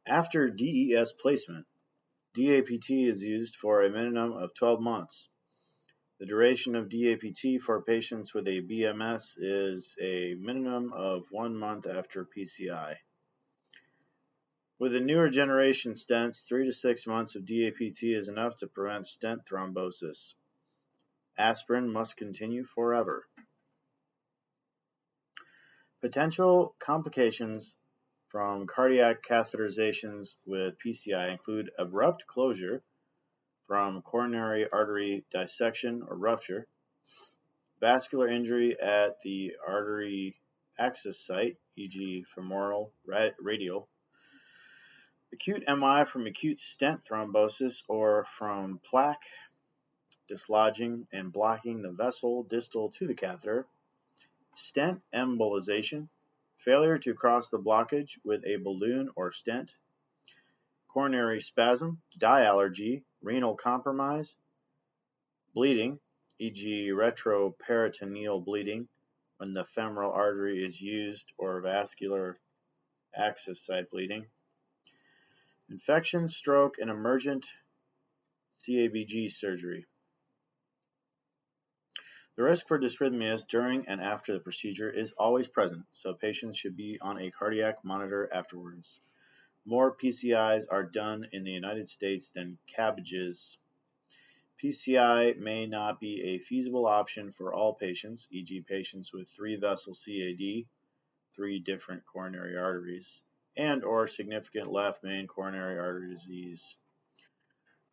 After DES placement, DAPT is used for a minimum of 12 months. The duration of DAPT for patients with a BMS is a minimum of 1 month after PCI. With the newer generation stents, 3 to 6 months of DAPT is enough to prevent stent thrombosis. Aspirin must continue forever. Potential complications from cardiac catheterizations with PCI include abrupt closure from coronary artery dissection or rupture, vascular injury at the artery access site, e.g. femoral, radial, acute MI from acute stent thrombosis or from plaque dislodging and blocking the vessel distal to the catheter, stent embolization, failure to cross the blockage with a balloon or stent, coronary spasm, dye allergy, renal compromise, bleeding, e.g. retroperitoneal bleeding when the femoral artery is used, or vascular access site bleeding, infection, stroke, and emergent CABG surgery. The risk for dysrhythmias during and after the procedure is always present, so patients should be on a cardiac monitor afterwards. More PCIs are done in the United States than CABGs. PCI may not be a feasible option for all patients, e.g. patients with 3-vessel CAD, 3 different coronary arteries, and or significant left main coronary artery disease.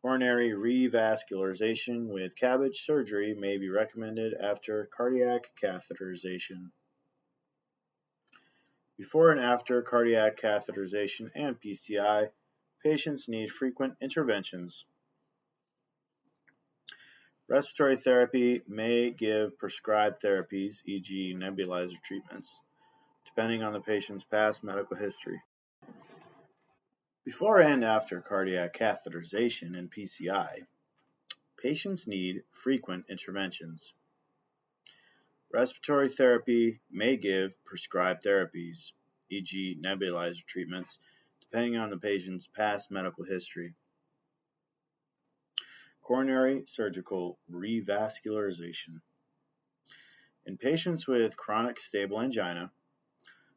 Coronary revascularization with CABG surgery may be recommended after cardiac catheterization. Before and after cardiac catheterization and PCI, patients need frequent interventions. Respiratory therapy may give prescribed therapies, e.g. nebulizer treatments, depending on the patient's past medical history. Before and after cardiac catheterization and PCI, patients need frequent interventions. Respiratory therapy may give prescribed therapies, e.g. nebulizer treatments, depending on the patient's past medical history. Coronary surgical revascularization. In patients with chronic stable angina,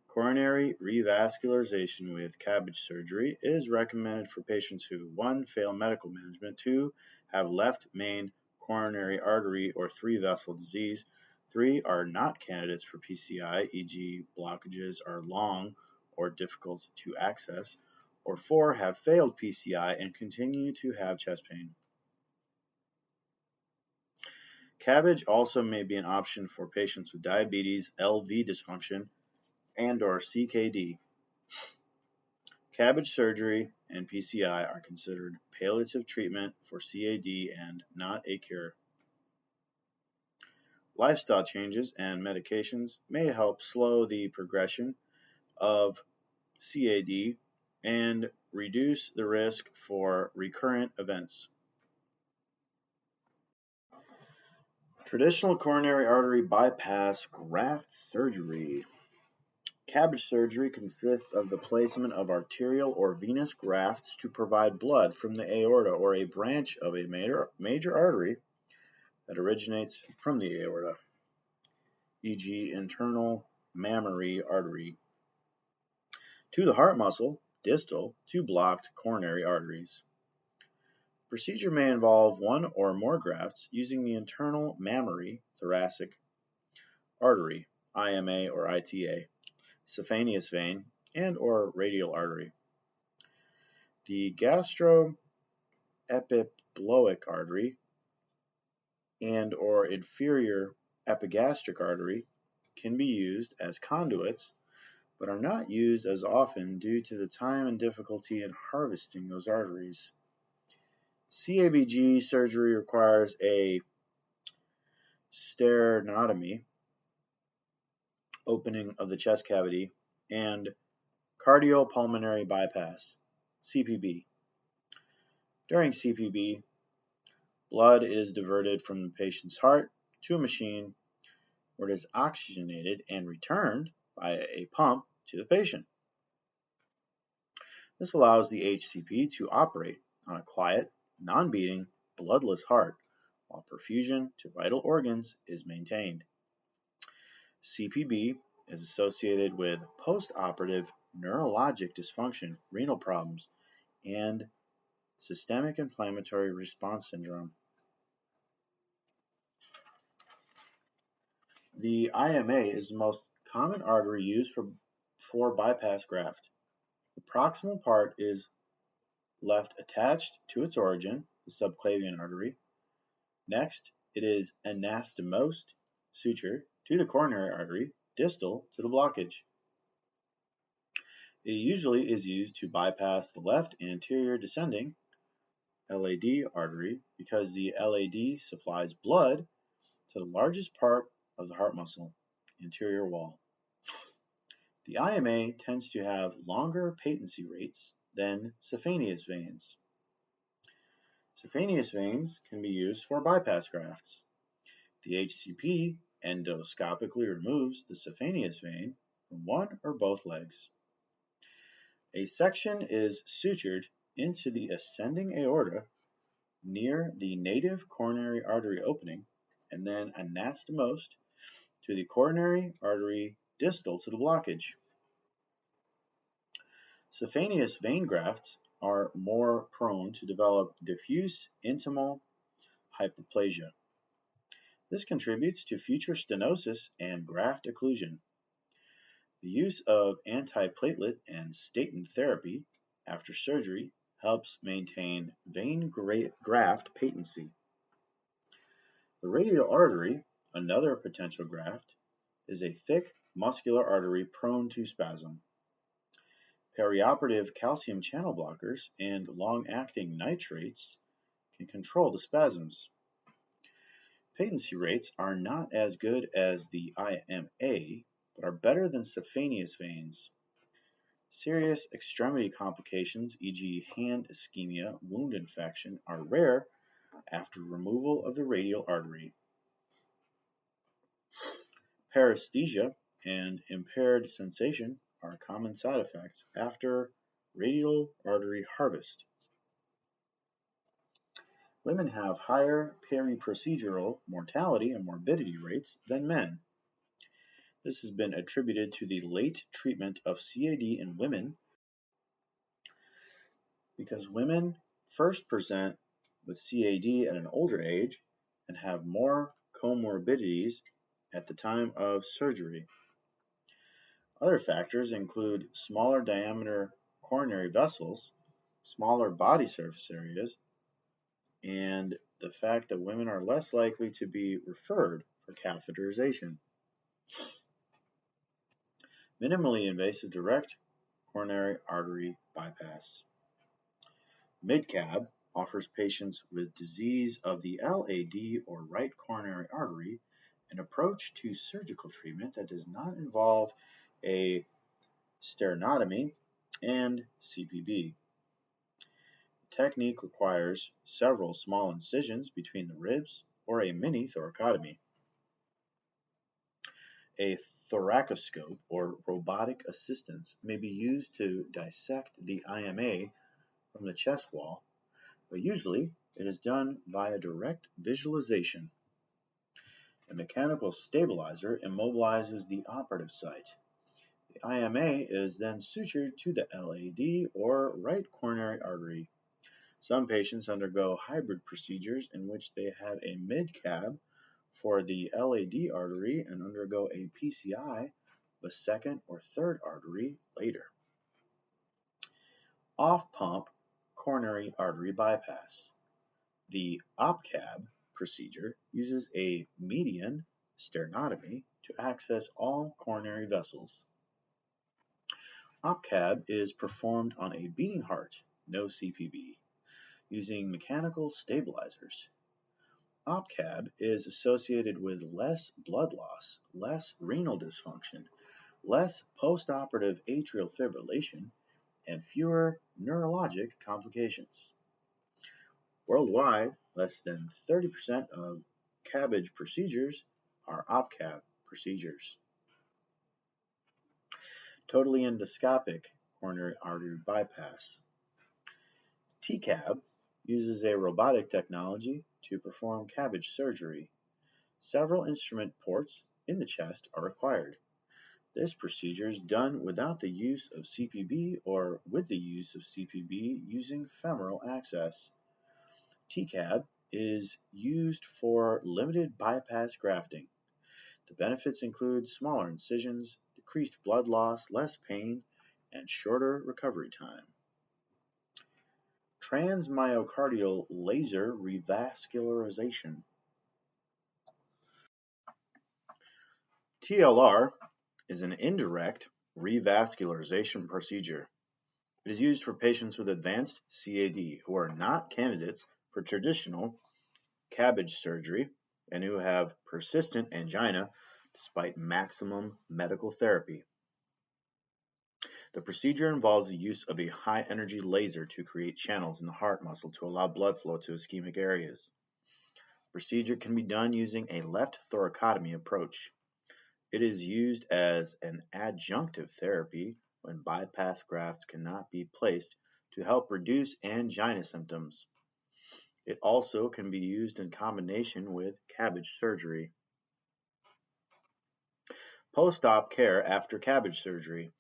coronary revascularization with CABG surgery is recommended for patients who 1. Fail medical management, 2. Have left main coronary artery or 3-vessel disease, 3. Are not candidates for PCI, e.g. blockages are long or difficult to access, or 4. Have failed PCI and continue to have chest pain. CABG also may be an option for patients with diabetes, LV dysfunction, and or CKD. CABG surgery and PCI are considered palliative treatment for CAD and not a cure. Lifestyle changes and medications may help slow the progression of CAD and reduce the risk for recurrent events. Traditional coronary artery bypass graft surgery. CABG surgery consists of the placement of arterial or venous grafts to provide blood from the aorta or a branch of a major artery that originates from the aorta, e.g. internal mammary artery, to the heart muscle, distal to blocked coronary arteries. Procedure may involve 1 or more grafts using the internal mammary thoracic artery, IMA or ITA, saphenous vein, and or radial artery. The gastroepiploic artery and or inferior epigastric artery can be used as conduits, but are not used as often due to the time and difficulty in harvesting those arteries. CABG surgery requires a sternotomy, opening of the chest cavity, and cardiopulmonary bypass, CPB. During CPB, blood is diverted from the patient's heart to a machine where it is oxygenated and returned by a pump to the patient. This allows the HCP to operate on a quiet, non-beating, bloodless heart while perfusion to vital organs is maintained. CPB is associated with post-operative neurologic dysfunction, renal problems, and systemic inflammatory response syndrome. The IMA is the most common artery used for bypass graft. The proximal part is left attached to its origin, the subclavian artery. Next, it is anastomosed, suture, to the coronary artery, distal to the blockage. It usually is used to bypass the left anterior descending LAD artery because the LAD supplies blood to the largest part of the heart muscle, anterior wall. The IMA tends to have longer patency rates than saphenous veins. Saphenous veins can be used for bypass grafts. The HCP endoscopically removes the saphenous vein from one or both legs. A section is sutured into the ascending aorta near the native coronary artery opening and then anastomosed to the coronary artery distal to the blockage. Saphenous vein grafts are more prone to develop diffuse intimal hyperplasia. This contributes to future stenosis and graft occlusion. The use of antiplatelet and statin therapy after surgery helps maintain vein graft patency. The radial artery, another potential graft, is a thick muscular artery prone to spasm. Perioperative calcium channel blockers and long-acting nitrates can control the spasms. Patency rates are not as good as the IMA, but are better than saphenous veins. Serious extremity complications, e.g. hand ischemia, wound infection, are rare after removal of the radial artery. Paresthesia and impaired sensation are common side effects after radial artery harvest. Women have higher peri-procedural mortality and morbidity rates than men. This has been attributed to the late treatment of CAD in women because women first present with CAD at an older age and have more comorbidities at the time of surgery. Other factors include smaller diameter coronary vessels, smaller body surface areas, and the fact that women are less likely to be referred for catheterization. Minimally invasive direct coronary artery bypass. MidCab offers patients with disease of the LAD or right coronary artery an approach to surgical treatment that does not involve a sternotomy and CPB. The technique requires several small incisions between the ribs or a mini thoracotomy. A thoracoscope or robotic assistance may be used to dissect the IMA from the chest wall, but usually it is done via direct visualization. A mechanical stabilizer immobilizes the operative site. The IMA is then sutured to the LAD or right coronary artery. Some patients undergo hybrid procedures in which they have a mid-cab for the LAD artery and undergo a PCI, the second or third artery later. Off-pump coronary artery bypass. The OPCAB procedure uses a median sternotomy to access all coronary vessels. OPCAB is performed on a beating heart, no CPB, using mechanical stabilizers. OPCAB is associated with less blood loss, less renal dysfunction, less postoperative atrial fibrillation, and fewer neurologic complications. Worldwide, less than 30% of CABG procedures are OPCAB procedures. Totally endoscopic coronary artery bypass. TCAB uses a robotic technology to perform CABG surgery. Several instrument ports in the chest are required. This procedure is done without the use of CPB or with the use of CPB using femoral access. TCAB is used for limited bypass grafting. The benefits include smaller incisions, decreased blood loss, less pain, and shorter recovery time. Transmyocardial laser revascularization. TLR is an indirect revascularization procedure. It is used for patients with advanced CAD who are not candidates for traditional CABG surgery and who have persistent angina despite maximum medical therapy. The procedure involves the use of a high-energy laser to create channels in the heart muscle to allow blood flow to ischemic areas. The procedure can be done using a left thoracotomy approach. It is used as an adjunctive therapy when bypass grafts cannot be placed to help reduce angina symptoms. It also can be used in combination with CABG surgery. Post-op care after CABG surgery.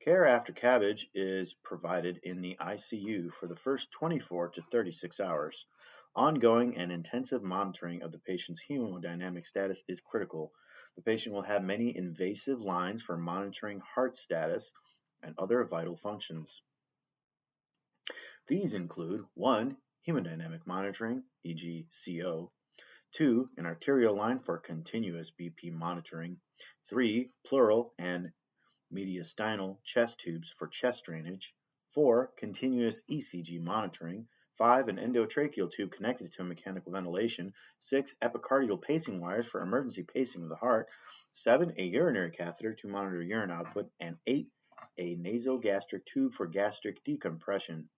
Care after CABG is provided in the ICU for the first 24 to 36 hours. Ongoing and intensive monitoring of the patient's hemodynamic status is critical. The patient will have many invasive lines for monitoring heart status and other vital functions. These include 1. Hemodynamic monitoring, e.g. CO, 2. An arterial line for continuous BP monitoring, 3. Pleural and mediastinal chest tubes for chest drainage, 4. Continuous ECG monitoring, 5. An endotracheal tube connected to mechanical ventilation, 6. Epicardial pacing wires for emergency pacing of the heart, 7. A urinary catheter to monitor urine output, and 8. A nasogastric tube for gastric decompression.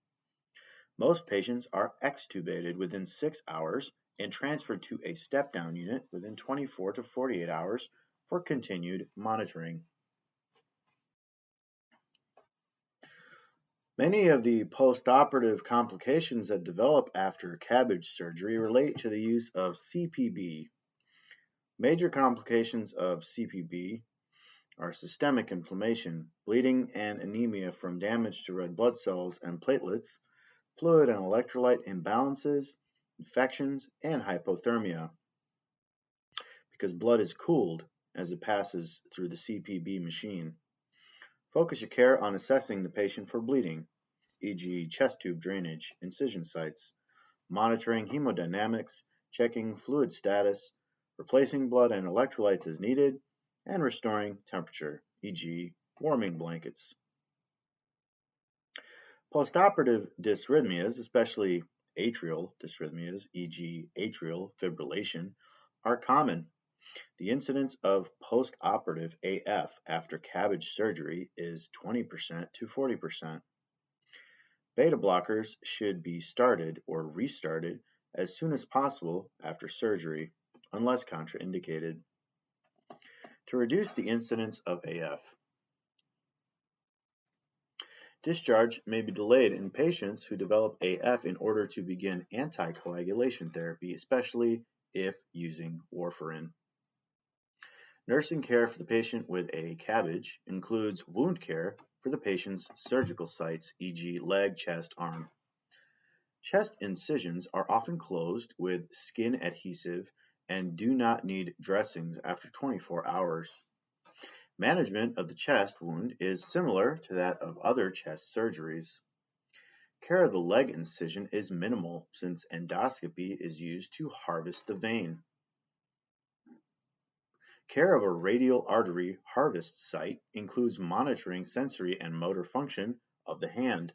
Most patients are extubated within 6 hours and transferred to a step-down unit within 24 to 48 hours for continued monitoring. Many of the postoperative complications that develop after CABG surgery relate to the use of CPB. Major complications of CPB are systemic inflammation, bleeding and anemia from damage to red blood cells and platelets, fluid and electrolyte imbalances, infections, and hypothermia. Because blood is cooled as it passes through the CPB machine. Focus your care on assessing the patient for bleeding, e.g. chest tube drainage, incision sites, monitoring hemodynamics, checking fluid status, replacing blood and electrolytes as needed, and restoring temperature, e.g. warming blankets. Postoperative dysrhythmias, especially atrial dysrhythmias, e.g. atrial fibrillation, are common. The incidence of postoperative AF after CABG surgery is 20% to 40%. Beta blockers should be started or restarted as soon as possible after surgery, unless contraindicated. To reduce the incidence of AF. Discharge may be delayed in patients who develop AF in order to begin anticoagulation therapy, especially if using warfarin. Nursing care for the patient with a CABG includes wound care for the patient's surgical sites, e.g. leg, chest, arm. Chest incisions are often closed with skin adhesive and do not need dressings after 24 hours. Management of the chest wound is similar to that of other chest surgeries. Care of the leg incision is minimal since endoscopy is used to harvest the vein. Care of a radial artery harvest site includes monitoring sensory and motor function of the hand.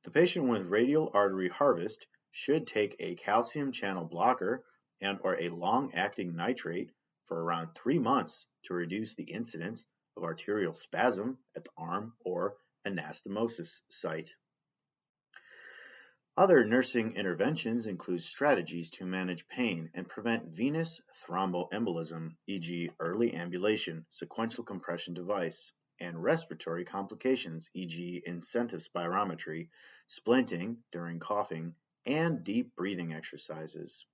The patient with radial artery harvest should take a calcium channel blocker and or a long-acting nitrate for around 3 months to reduce the incidence of arterial spasm at the arm or anastomosis site. Other nursing interventions include strategies to manage pain and prevent venous thromboembolism, e.g. early ambulation, sequential compression device, and respiratory complications, e.g., incentive spirometry, splinting during coughing, and deep breathing exercises.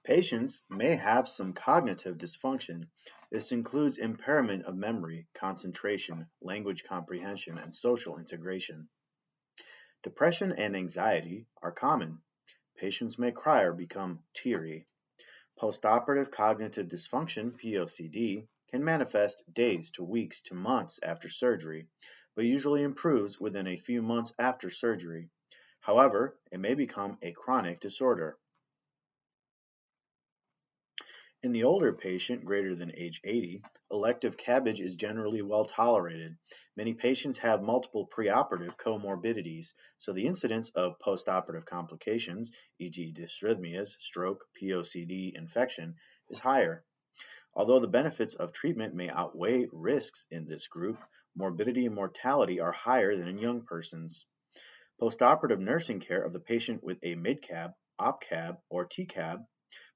Patients may have some cognitive dysfunction. This includes impairment of memory, concentration, language comprehension, and social integration. Depression and anxiety are common. Patients may cry or become teary. Postoperative cognitive dysfunction, POCD, can manifest days to weeks to months after surgery, but usually improves within a few months after surgery. However, it may become a chronic disorder. In the older patient greater than age 80, elective CABG is generally well tolerated. Many patients have multiple preoperative comorbidities, so the incidence of postoperative complications, e.g., dysrhythmias, stroke, POCD, infection, is higher. Although the benefits of treatment may outweigh risks in this group, morbidity and mortality are higher than in young persons. Postoperative nursing care of the patient with a mid-CAB, op-CAB, or T-CAB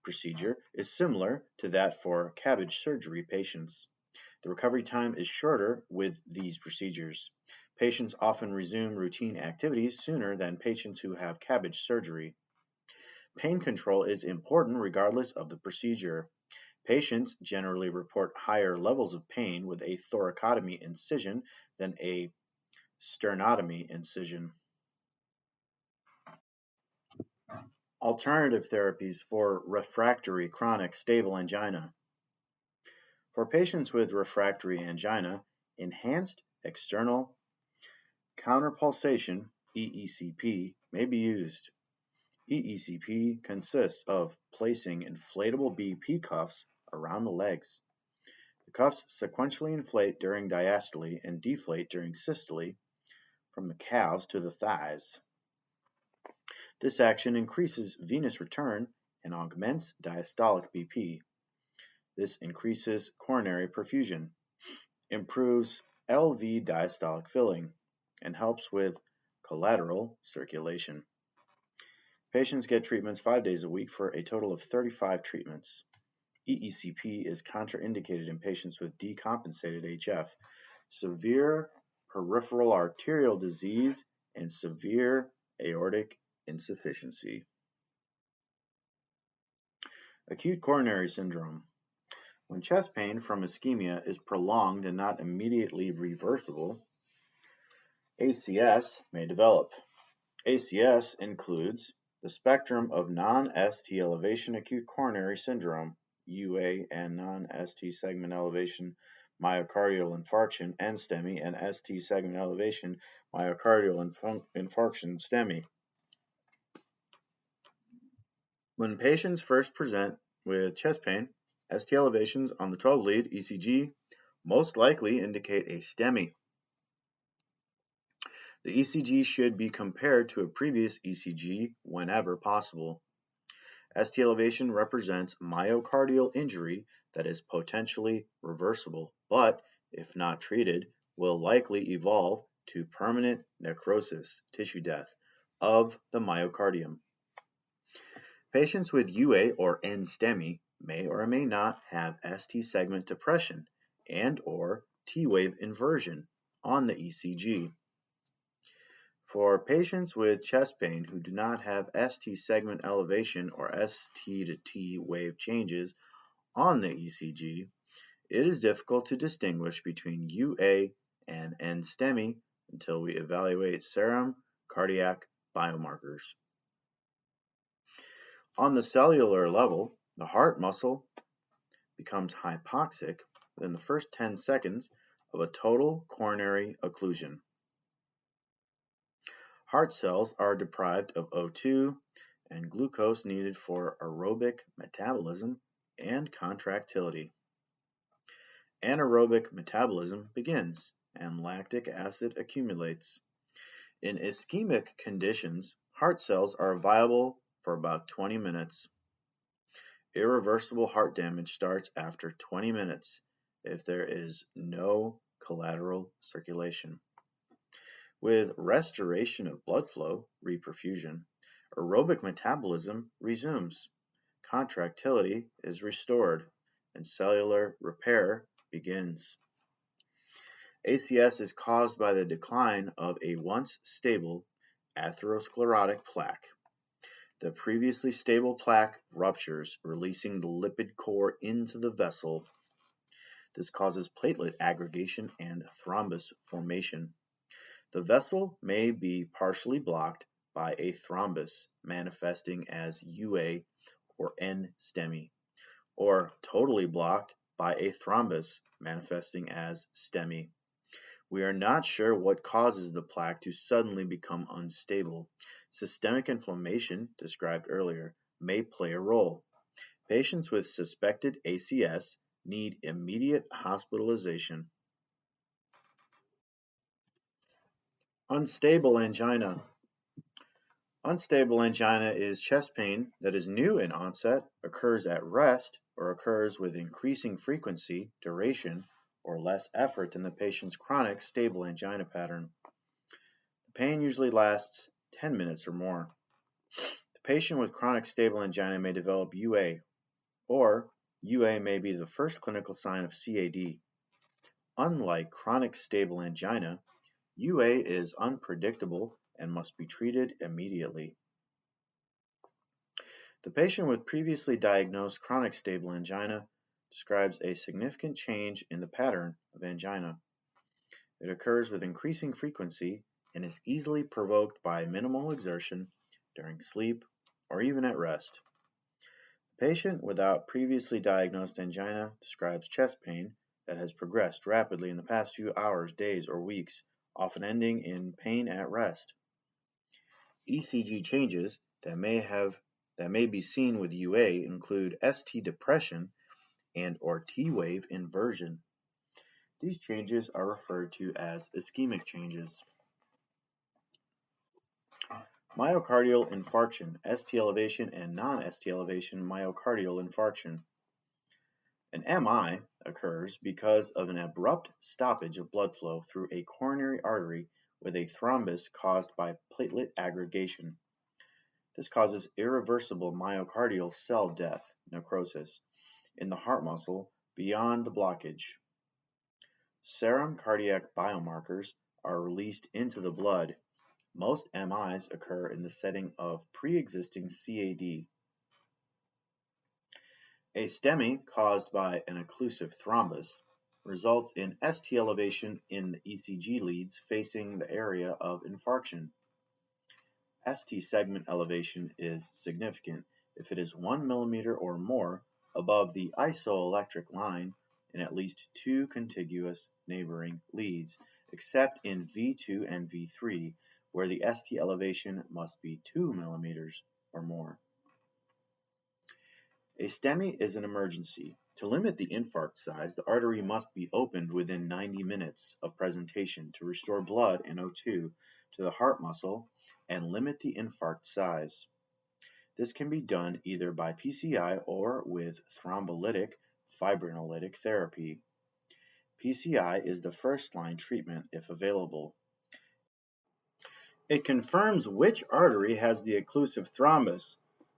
procedure is similar to that for CABG surgery patients. The recovery time is shorter with these procedures. Patients often resume routine activities sooner than patients who have CABG surgery. Pain control is important regardless of the procedure. Patients generally report higher levels of pain with a thoracotomy incision than a sternotomy incision. Alternative therapies for refractory chronic stable angina. For patients with refractory angina, enhanced external counterpulsation (EECP) may be used. EECP consists of placing inflatable BP cuffs around the legs. The cuffs sequentially inflate during diastole and deflate during systole from the calves to the thighs. This action increases venous return and augments diastolic BP. This increases coronary perfusion, improves LV diastolic filling, and helps with collateral circulation. Patients get treatments 5 days a week for a total of 35 treatments. EECP is contraindicated in patients with decompensated HF, severe peripheral arterial disease, and severe aortic insufficiency. Acute coronary syndrome. When chest pain from ischemia is prolonged and not immediately reversible, ACS may develop. ACS includes the spectrum of non-ST elevation acute coronary syndrome, UA, and non-ST segment elevation myocardial infarction, NSTEMI, and ST segment elevation myocardial infarction, STEMI. When patients first present with chest pain, ST elevations on the 12-lead ECG most likely indicate a STEMI. The ECG should be compared to a previous ECG whenever possible. ST elevation represents myocardial injury that is potentially reversible, but if not treated, will likely evolve to permanent necrosis, tissue death, of the myocardium. Patients with UA or NSTEMI may or may not have ST segment depression and or T-wave inversion on the ECG. For patients with chest pain who do not have ST segment elevation or ST to T wave changes on the ECG, it is difficult to distinguish between UA and NSTEMI until we evaluate serum cardiac biomarkers. On the cellular level, the heart muscle becomes hypoxic within the first 10 seconds of a total coronary occlusion. Heart cells are deprived of O2 and glucose needed for aerobic metabolism and contractility. Anaerobic metabolism begins and lactic acid accumulates. In ischemic conditions, heart cells are viable for about 20 minutes. Irreversible heart damage starts after 20 minutes if there is no collateral circulation. With restoration of blood flow, reperfusion, aerobic metabolism resumes, contractility is restored, and cellular repair begins. ACS is caused by the decline of a once stable atherosclerotic plaque. The previously stable plaque ruptures, releasing the lipid core into the vessel. This causes platelet aggregation and thrombus formation. The vessel may be partially blocked by a thrombus manifesting as UA or N-STEMI, or totally blocked by a thrombus manifesting as STEMI. We are not sure what causes the plaque to suddenly become unstable. Systemic inflammation, described earlier, may play a role. Patients with suspected ACS need immediate hospitalization. Unstable angina. Unstable angina is chest pain that is new in onset, occurs at rest, or occurs with increasing frequency, duration, or less effort than the patient's chronic stable angina pattern. The pain usually lasts 10 minutes or more. The patient with chronic stable angina may develop UA, or UA may be the first clinical sign of CAD. Unlike chronic stable angina, UA is unpredictable and must be treated immediately. The patient with previously diagnosed chronic stable angina describes a significant change in the pattern of angina. It occurs with increasing frequency and is easily provoked by minimal exertion during sleep or even at rest. The patient without previously diagnosed angina describes chest pain that has progressed rapidly in the past few hours, days, or weeks, often ending in pain at rest. ECG changes that may be seen with UA include ST depression and or T wave inversion. These changes are referred to as ischemic changes. Myocardial infarction, ST elevation and non-ST elevation myocardial infarction. An MI occurs because of an abrupt stoppage of blood flow through a coronary artery with a thrombus caused by platelet aggregation. This causes irreversible myocardial cell death, necrosis, in the heart muscle beyond the blockage. Serum cardiac biomarkers are released into the blood. Most MIs occur in the setting of pre-existing CAD. A STEMI caused by an occlusive thrombus results in ST elevation in the ECG leads facing the area of infarction. ST segment elevation is significant if it is 1 millimeter or more above the isoelectric line in at least 2 contiguous neighboring leads, except in V2 and V3, where the ST elevation must be 2 millimeters or more. A STEMI is an emergency. To limit the infarct size, the artery must be opened within 90 minutes of presentation to restore blood and O2 to the heart muscle and limit the infarct size. This can be done either by PCI or with thrombolytic fibrinolytic therapy. PCI is the first-line treatment if available. It confirms which artery has the occlusive thrombus,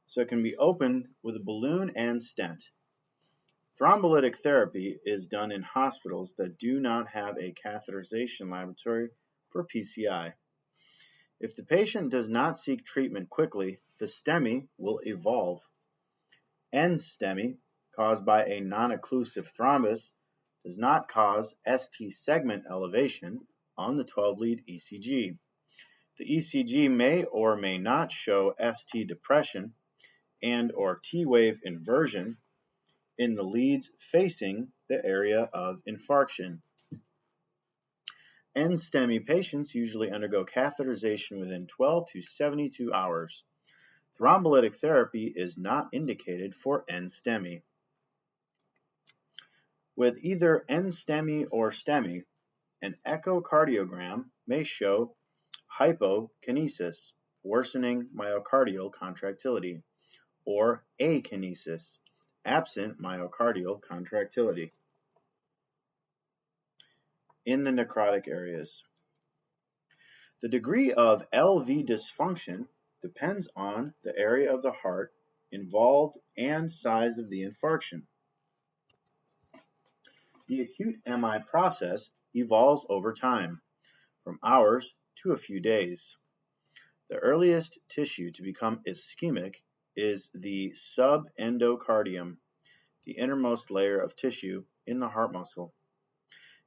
so it can be opened with a balloon and stent. Thrombolytic therapy is done in hospitals that do not have a catheterization laboratory for PCI. If the patient does not seek treatment quickly, the STEMI will evolve. N-STEMI, caused by a non-occlusive thrombus, does not cause ST segment elevation on the 12-lead ECG. The ECG may or may not show ST depression and or T-wave inversion in the leads facing the area of infarction. N-STEMI patients usually undergo catheterization within 12 to 72 hours. Thrombolytic therapy is not indicated for N-STEMI. With either N-STEMI or STEMI, an echocardiogram may show hypokinesis, worsening myocardial contractility, or akinesis, absent myocardial contractility. In the necrotic areas. The degree of LV dysfunction depends on the area of the heart involved and size of the infarction. The acute MI process evolves over time, from hours to a few days. The earliest tissue to become ischemic is the subendocardium, the innermost layer of tissue in the heart muscle.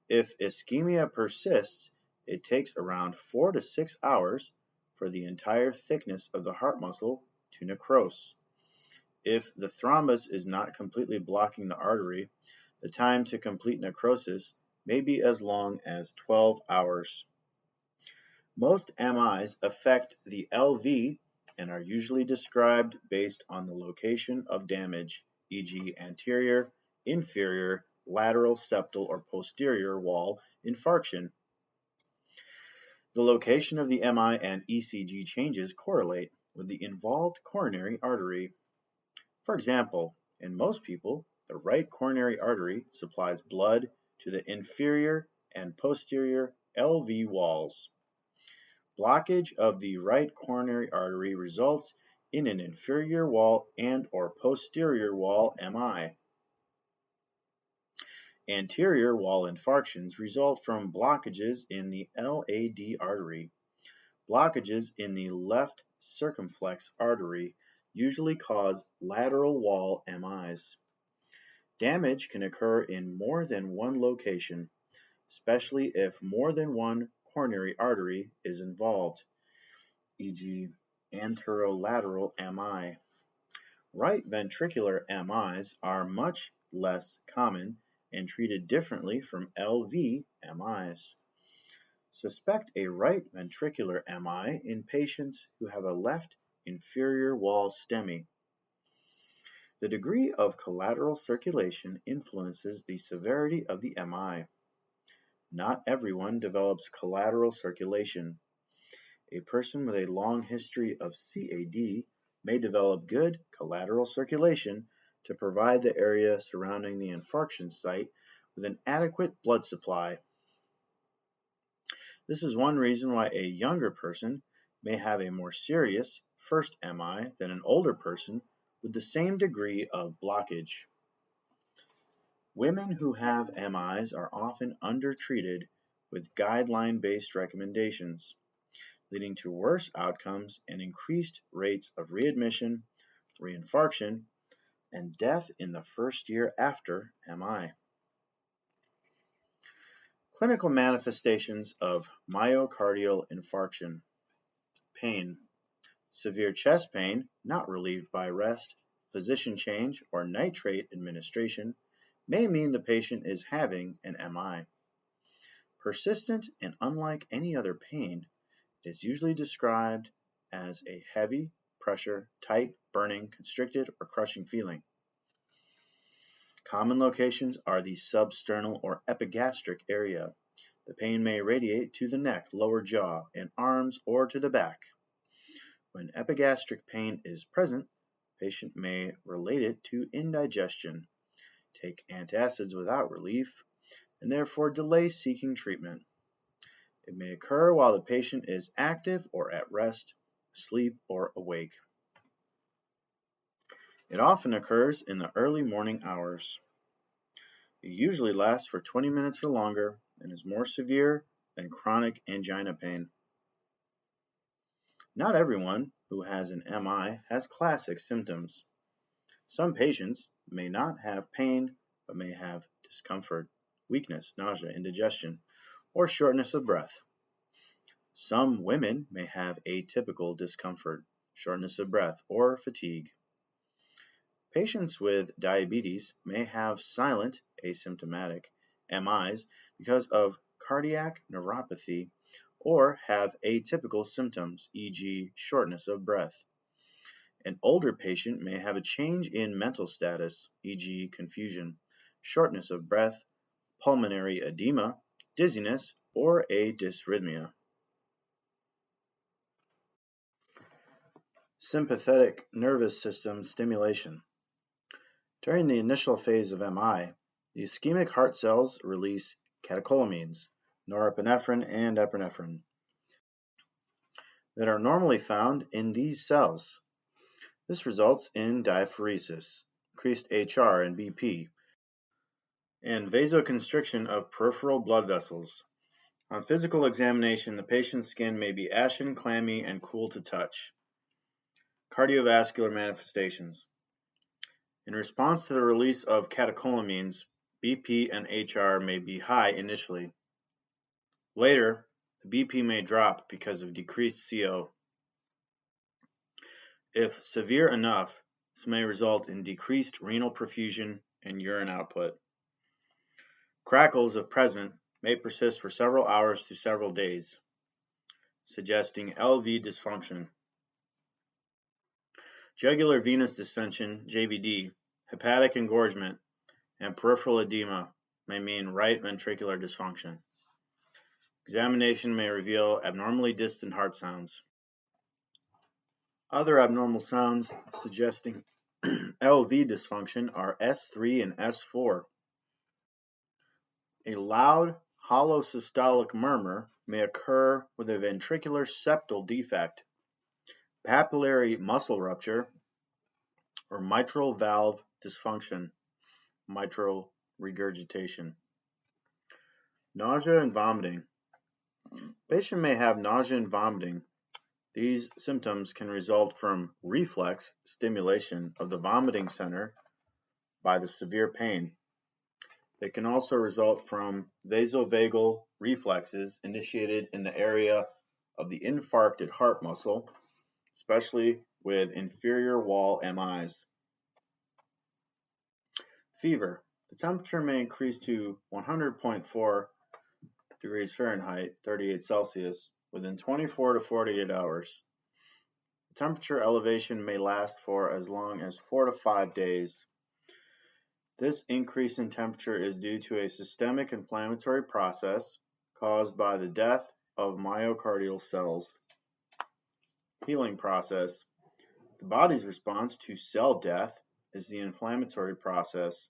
If ischemia persists, it takes around 4 to 6 hours for the entire thickness of the heart muscle to necrose. If the thrombus is not completely blocking the artery, the time to complete necrosis may be as long as 12 hours. Most MIs affect the LV and are usually described based on the location of damage, e.g. anterior, inferior, lateral, septal, or posterior wall infarction. The location of the MI and ECG changes correlate with the involved coronary artery. For example, in most people, the right coronary artery supplies blood to the inferior and posterior LV walls. Blockage of the right coronary artery results in an inferior wall and/or posterior wall MI. Anterior wall infarctions result from blockages in the LAD artery. Blockages in the left circumflex artery usually cause lateral wall MIs. Damage can occur in more than one location, especially if more than one coronary artery is involved, e.g. anterolateral MI. Right ventricular MIs are much less common and treated differently from LV MIs. Suspect a right ventricular MI in patients who have a left inferior wall STEMI. The degree of collateral circulation influences the severity of the MI. Not everyone develops collateral circulation. A person with a long history of CAD may develop good collateral circulation to provide the area surrounding the infarction site with an adequate blood supply. This is one reason why a younger person may have a more serious first MI than an older person with the same degree of blockage. Women who have MIs are often undertreated with guideline-based recommendations, leading to worse outcomes and increased rates of readmission, reinfarction, and death in the first year after MI. Clinical manifestations of myocardial infarction. Pain. Severe chest pain, not relieved by rest, position change, or nitrate administration may mean the patient is having an MI. Persistent and unlike any other pain, it is usually described as a heavy, pressure, tight, burning, constricted, or crushing feeling. Common locations are the substernal or epigastric area. The pain may radiate to the neck, lower jaw, and arms, or to the back. When epigastric pain is present, the patient may relate it to indigestion, take antacids without relief, and therefore delay seeking treatment. It may occur while the patient is active or at rest, asleep or awake. It often occurs in the early morning hours. It usually lasts for 20 minutes or longer and is more severe than chronic angina pain. Not everyone who has an MI has classic symptoms. Some patients may not have pain but may have discomfort, weakness, nausea, indigestion, or shortness of breath. Some women may have atypical discomfort, shortness of breath, or fatigue. Patients with diabetes may have silent, asymptomatic MIs because of cardiac neuropathy or have atypical symptoms, e.g. shortness of breath. An older patient may have a change in mental status, e.g. confusion, shortness of breath, pulmonary edema, dizziness, or a dysrhythmia. Sympathetic nervous system stimulation. During the initial phase of MI, the ischemic heart cells release catecholamines, norepinephrine and epinephrine, that are normally found in these cells. This results in diaphoresis, increased HR and BP, and vasoconstriction of peripheral blood vessels. On physical examination, the patient's skin may be ashen, clammy, and cool to touch. Cardiovascular manifestations. In response to the release of catecholamines, BP and HR may be high initially. Later, the BP may drop because of decreased CO. If severe enough, this may result in decreased renal perfusion and urine output. Crackles, if present, may persist for several hours to several days, suggesting LV dysfunction. Jugular venous distension, JVD, hepatic engorgement, and peripheral edema may mean right ventricular dysfunction. Examination may reveal abnormally distant heart sounds. Other abnormal sounds suggesting LV dysfunction are S3 and S4. A loud, hollow systolic murmur may occur with a ventricular septal defect, papillary muscle rupture, or mitral valve dysfunction, mitral regurgitation. Nausea and vomiting. Patient may have nausea and vomiting. These symptoms can result from reflex stimulation of the vomiting center by the severe pain. It can also result from vasovagal reflexes initiated in the area of the infarcted heart muscle, especially with inferior wall MIs. Fever. The temperature may increase to 100.4 degrees Fahrenheit, 38 Celsius, within 24 to 48 hours. The temperature elevation may last for as long as 4 to 5 days. This increase in temperature is due to a systemic inflammatory process caused by the death of myocardial cells. Healing process. The body's response to cell death is the inflammatory process.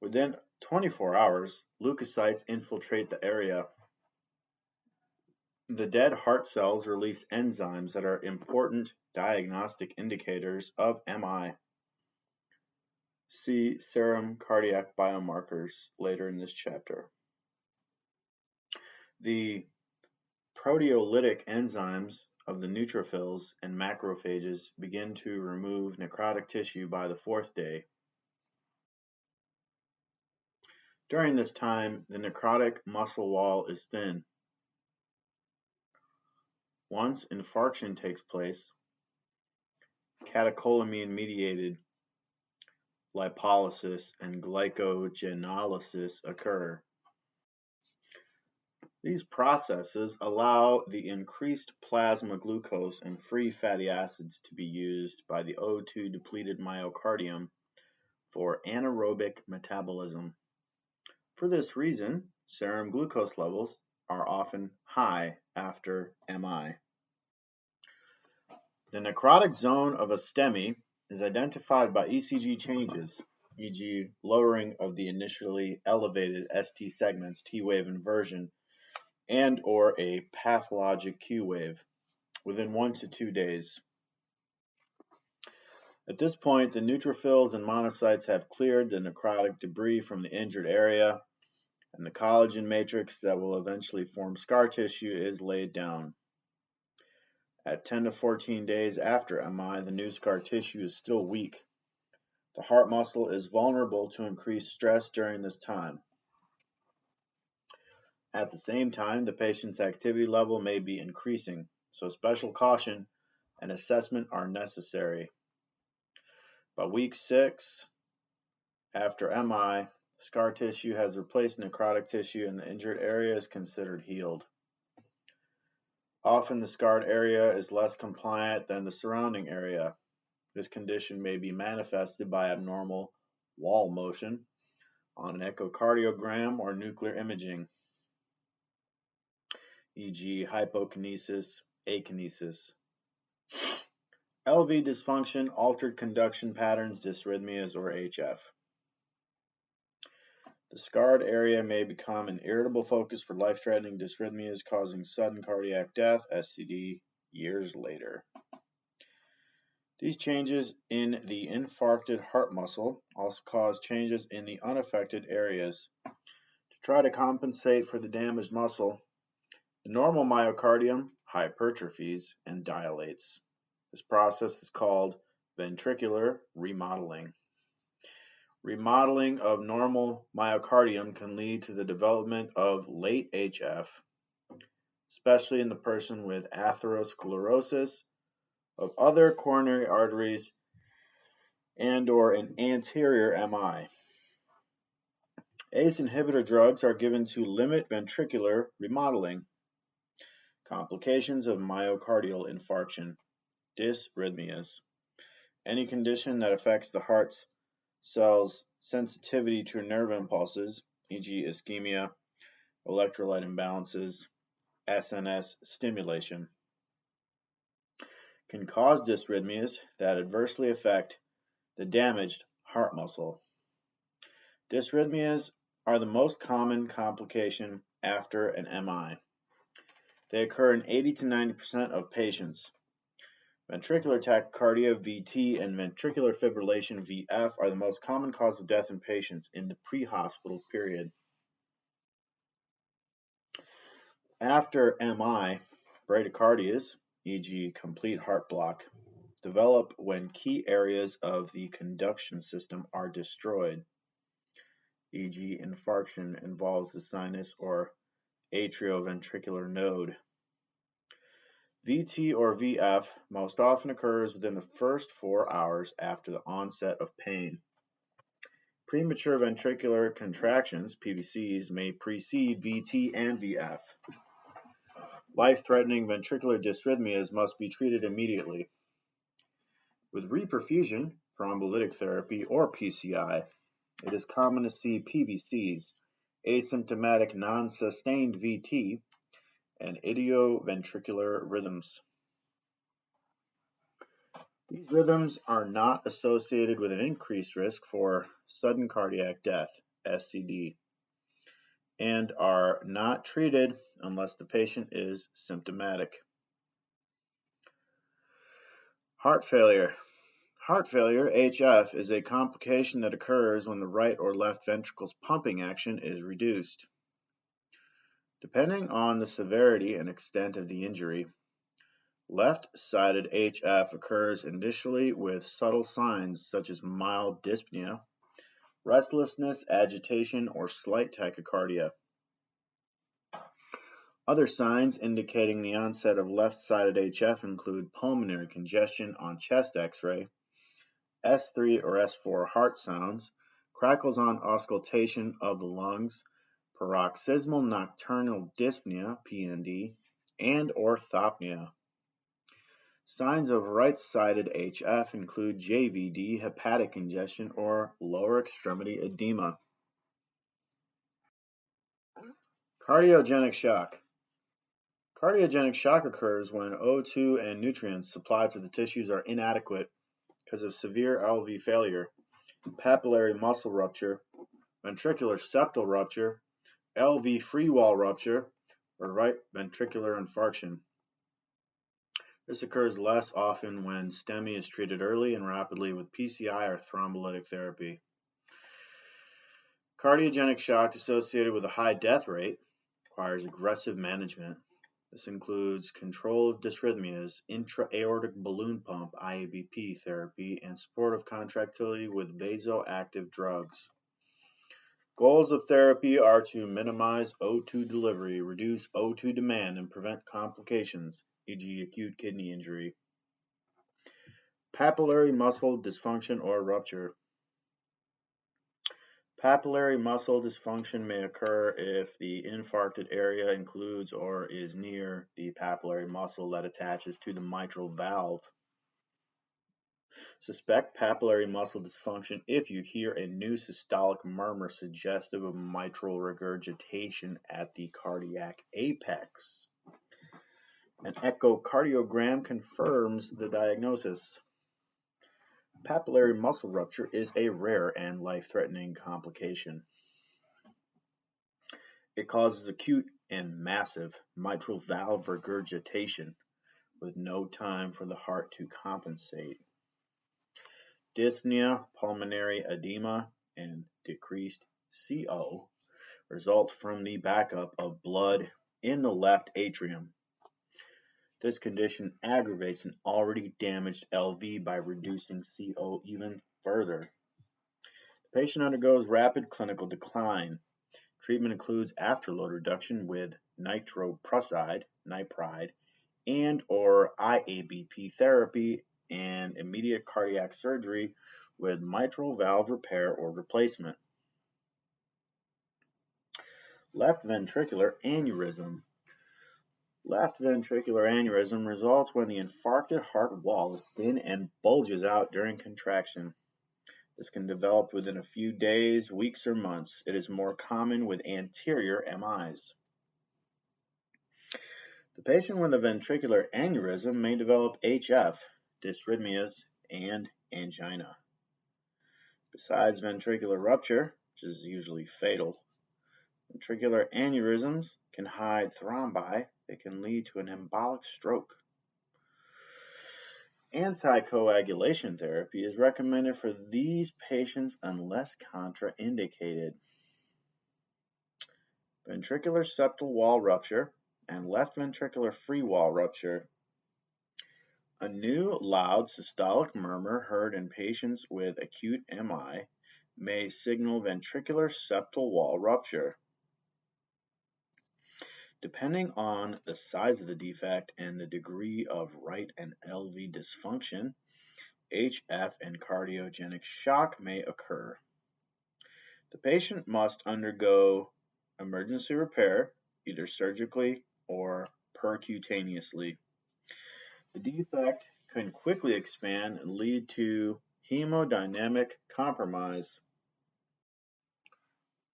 Within 24 hours, leukocytes infiltrate the area. The dead heart cells release enzymes that are important diagnostic indicators of MI. See serum cardiac biomarkers later in this chapter. The proteolytic enzymes of the neutrophils and macrophages begin to remove necrotic tissue by the 4th day. During this time, the necrotic muscle wall is thin. Once infarction takes place, catecholamine-mediated lipolysis and glycogenolysis occur. These processes allow the increased plasma glucose and free fatty acids to be used by the O2 depleted myocardium for anaerobic metabolism. For this reason, serum glucose levels are often high after MI. The necrotic zone of a STEMI is identified by ECG changes, e.g. lowering of the initially elevated ST segments T-wave inversion and or a pathologic Q wave within 1 to 2 days. At this point, the neutrophils and monocytes have cleared the necrotic debris from the injured area, and the collagen matrix that will eventually form scar tissue is laid down. At 10 to 14 days after MI, the new scar tissue is still weak. The heart muscle is vulnerable to increased stress during this time. At the same time, the patient's activity level may be increasing, so special caution and assessment are necessary. By week 6, after MI, scar tissue has replaced necrotic tissue and the injured area is considered healed. Often the scarred area is less compliant than the surrounding area. This condition may be manifested by abnormal wall motion on an echocardiogram or nuclear imaging, e.g. hypokinesis, akinesis. LV dysfunction, altered conduction patterns, dysrhythmias, or HF. The scarred area may become an irritable focus for life-threatening dysrhythmias causing sudden cardiac death, SCD, years later. These changes in the infarcted heart muscle also cause changes in the unaffected areas. To try to compensate for the damaged muscle, the normal myocardium hypertrophies and dilates. This process is called ventricular remodeling. Remodeling of normal myocardium can lead to the development of late HF, especially in the person with atherosclerosis of other coronary arteries and/or an anterior MI. ACE inhibitor drugs are given to limit ventricular remodeling. Complications of myocardial infarction, dysrhythmias. Any condition that affects the heart's cells' sensitivity to nerve impulses, e.g. ischemia, electrolyte imbalances, SNS stimulation, can cause dysrhythmias that adversely affect the damaged heart muscle. Dysrhythmias are the most common complication after an MI. They occur in 80 to 90% of patients. Ventricular tachycardia (VT) and ventricular fibrillation (VF) are the most common cause of death in patients in the pre-hospital period. After MI, bradycardias, e.g. complete heart block, develop when key areas of the conduction system are destroyed, e.g. infarction involves the sinus or atrioventricular node. VT or VF most often occurs within the first 4 hours after the onset of pain. Premature ventricular contractions, PVCs, may precede VT and VF. Life-threatening ventricular dysrhythmias must be treated immediately. With reperfusion, thrombolytic therapy, or PCI, it is common to see PVCs, asymptomatic non-sustained VT, and idioventricular rhythms. These rhythms are not associated with an increased risk for sudden cardiac death, SCD, and are not treated unless the patient is symptomatic. Heart failure. Heart failure, HF, is a complication that occurs when the right or left ventricle's pumping action is reduced. Depending on the severity and extent of the injury, left-sided HF occurs initially with subtle signs such as mild dyspnea, restlessness, agitation, or slight tachycardia. Other signs indicating the onset of left-sided HF include pulmonary congestion on chest X-ray, S3 or S4 heart sounds, crackles on auscultation of the lungs, paroxysmal nocturnal dyspnea, PND, and orthopnea. Signs of right-sided HF include JVD, hepatic congestion, or lower extremity edema. Cardiogenic shock. Cardiogenic shock occurs when O2 and nutrients supplied to the tissues are inadequate because of severe LV failure, papillary muscle rupture, ventricular septal rupture, LV free wall rupture, or right ventricular infarction. This occurs less often when STEMI is treated early and rapidly with PCI or thrombolytic therapy. Cardiogenic shock associated with a high death rate requires aggressive management. This includes control of dysrhythmias, intra-aortic balloon pump (IABP) therapy, and supportive contractility with vasoactive drugs. Goals of therapy are to minimize O2 delivery, reduce O2 demand, and prevent complications, e.g. acute kidney injury. Papillary muscle dysfunction or rupture. Papillary muscle dysfunction may occur if the infarcted area includes or is near the papillary muscle that attaches to the mitral valve. Suspect papillary muscle dysfunction if you hear a new systolic murmur suggestive of mitral regurgitation at the cardiac apex. An echocardiogram confirms the diagnosis. Papillary muscle rupture is a rare and life-threatening complication. It causes acute and massive mitral valve regurgitation with no time for the heart to compensate. Dyspnea, pulmonary edema, and decreased CO result from the backup of blood in the left atrium. This condition aggravates an already damaged LV by reducing CO even further. The patient undergoes rapid clinical decline. Treatment includes afterload reduction with nitroprusside, nipride, and or IABP therapy and immediate cardiac surgery with mitral valve repair or replacement. Left ventricular aneurysm. Left ventricular aneurysm results when the infarcted heart wall is thin and bulges out during contraction. This can develop within a few days, weeks, or months. It is more common with anterior MIs. The patient with a ventricular aneurysm may develop HF, dysrhythmias, and angina. Besides ventricular rupture, which is usually fatal, ventricular aneurysms can hide thrombi that can lead to an embolic stroke. Anticoagulation therapy is recommended for these patients unless contraindicated. Ventricular septal wall rupture and left ventricular free wall rupture. A new loud systolic murmur heard in patients with acute MI may signal ventricular septal wall rupture. Depending on the size of the defect and the degree of right and LV dysfunction, HF and cardiogenic shock may occur. The patient must undergo emergency repair, either surgically or percutaneously. The defect can quickly expand and lead to hemodynamic compromise.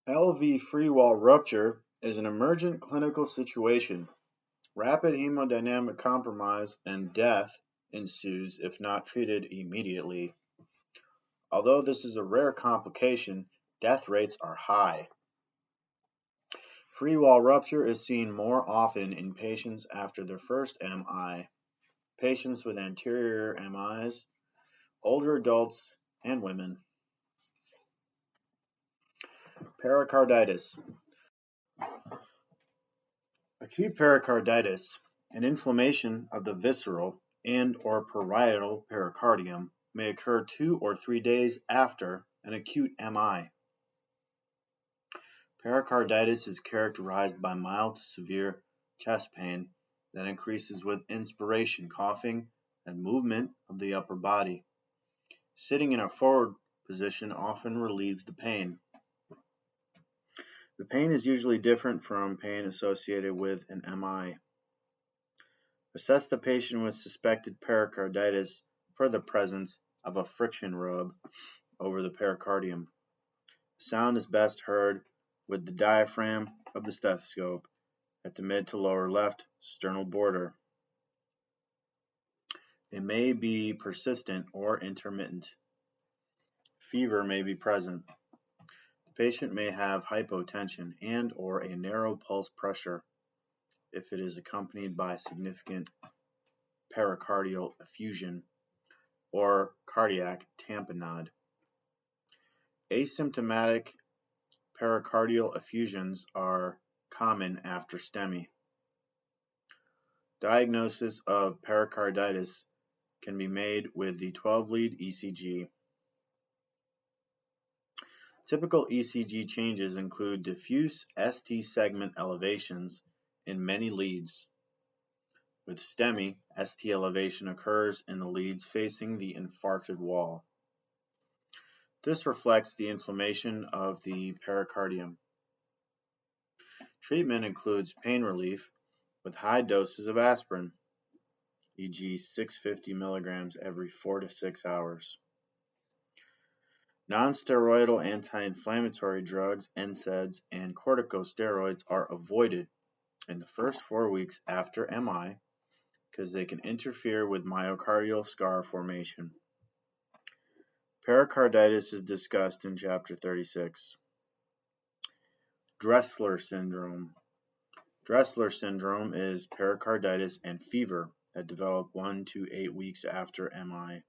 LV free wall rupture is an emergent clinical situation. Rapid hemodynamic compromise and death ensues if not treated immediately. Although this is a rare complication, death rates are high. Free wall rupture is seen more often in patients after their first MI, patients with anterior MIs, older adults, and women. Pericarditis. Acute pericarditis, an inflammation of the visceral and or parietal pericardium, may occur 2 or 3 days after an acute MI. Pericarditis is characterized by mild to severe chest pain that increases with inspiration, coughing, and movement of the upper body. Sitting in a forward position often relieves the pain. The pain is usually different from pain associated with an MI. Assess the patient with suspected pericarditis for the presence of a friction rub over the pericardium. Sound is best heard with the diaphragm of the stethoscope at the mid to lower left sternal border. It may be persistent or intermittent. Fever may be present. The patient may have hypotension and or a narrow pulse pressure if it is accompanied by significant pericardial effusion or cardiac tamponade. Asymptomatic pericardial effusions are common after STEMI. Diagnosis of pericarditis can be made with the 12-lead ECG. Typical ECG changes include diffuse ST segment elevations in many leads. With STEMI, ST elevation occurs in the leads facing the infarcted wall. This reflects the inflammation of the pericardium. Treatment includes pain relief with high doses of aspirin, e.g. 650 milligrams every 4 to 6 hours. Non-steroidal anti-inflammatory drugs, NSAIDs, and corticosteroids are avoided in the first 4 weeks after MI because they can interfere with myocardial scar formation. Pericarditis is discussed in Chapter 36. Dressler syndrome. Dressler syndrome is pericarditis and fever that develop 1 to 8 weeks after MI.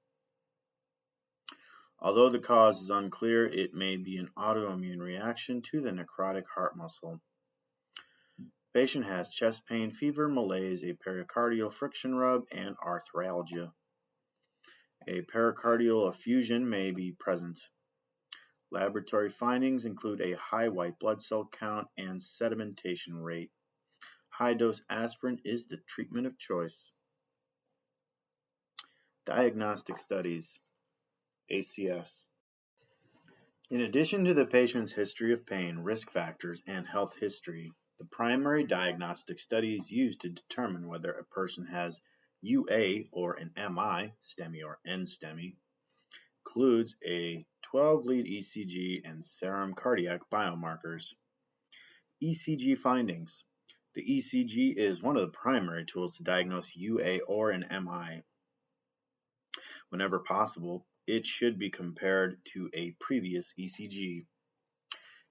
Although the cause is unclear, it may be an autoimmune reaction to the necrotic heart muscle. Patient has chest pain, fever, malaise, a pericardial friction rub, and arthralgia. A pericardial effusion may be present. Laboratory findings include a high white blood cell count and sedimentation rate. High-dose aspirin is the treatment of choice. Diagnostic studies, ACS. In addition to the patient's history of pain, risk factors, and health history, the primary diagnostic studies used to determine whether a person has UA or an MI, STEMI or NSTEMI, includes a 12-lead ECG and serum cardiac biomarkers. ECG findings. The ECG is one of the primary tools to diagnose UA or an MI. Whenever possible, it should be compared to a previous ECG.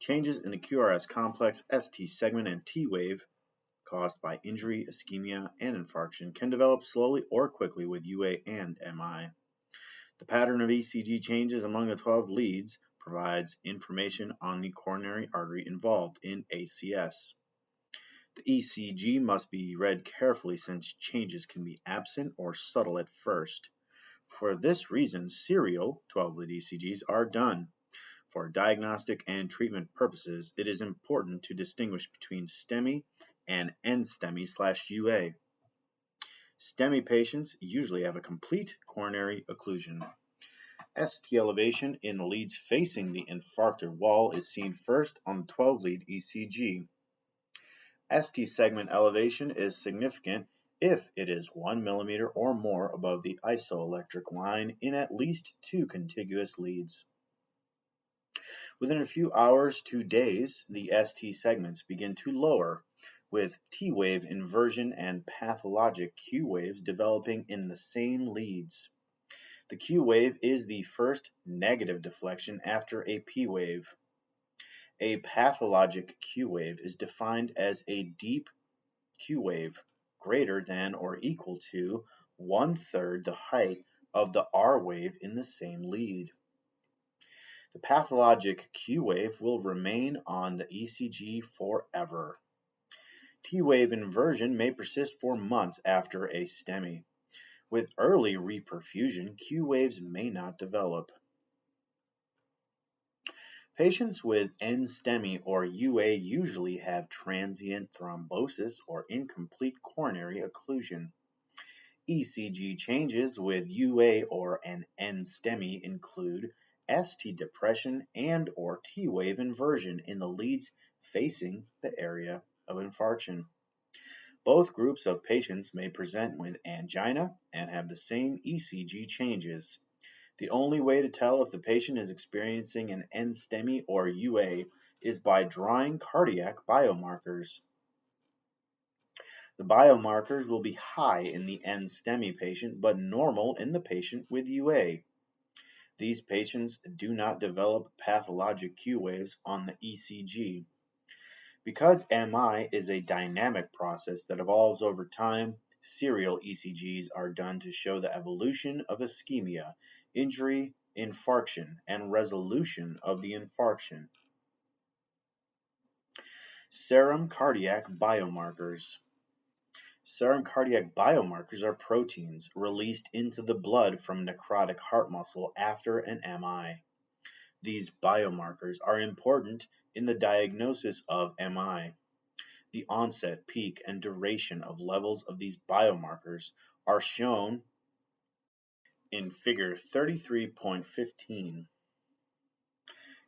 Changes in the QRS complex, ST segment, and T wave caused by injury, ischemia, and infarction can develop slowly or quickly with UA and MI. The pattern of ECG changes among the 12 leads provides information on the coronary artery involved in ACS. The ECG must be read carefully since changes can be absent or subtle at first. For this reason, serial 12-lead ECGs are done. For diagnostic and treatment purposes, it is important to distinguish between STEMI and NSTEMI/UA. STEMI patients usually have a complete coronary occlusion. ST elevation in the leads facing the infarcted wall is seen first on the 12-lead ECG. ST segment elevation is significant if it is 1 millimeter or more above the isoelectric line in at least 2 contiguous leads. Within a few hours to days, the ST segments begin to lower, with T wave inversion and pathologic Q waves developing in the same leads. The Q wave is the first negative deflection after a P wave. A pathologic Q wave is defined as a deep Q wave greater than or equal to 1/3 the height of the R wave in the same lead. The pathologic Q wave will remain on the ECG forever. T wave inversion may persist for months after a STEMI. With early reperfusion, Q waves may not develop. Patients with NSTEMI or UA usually have transient thrombosis or incomplete coronary occlusion. ECG changes with UA or an NSTEMI include ST depression and or T wave inversion in the leads facing the area of infarction. Both groups of patients may present with angina and have the same ECG changes. The only way to tell if the patient is experiencing an NSTEMI or UA is by drawing cardiac biomarkers. The biomarkers will be high in the NSTEMI patient but normal in the patient with UA. These patients do not develop pathologic Q waves on the ECG. Because MI is a dynamic process that evolves over time, serial ECGs are done to show the evolution of ischemia, injury, infarction, and resolution of the infarction. Serum cardiac biomarkers. Serum cardiac biomarkers are proteins released into the blood from necrotic heart muscle after an MI. These biomarkers are important in the diagnosis of MI. The onset, peak, and duration of levels of these biomarkers are shown in Figure 33.15.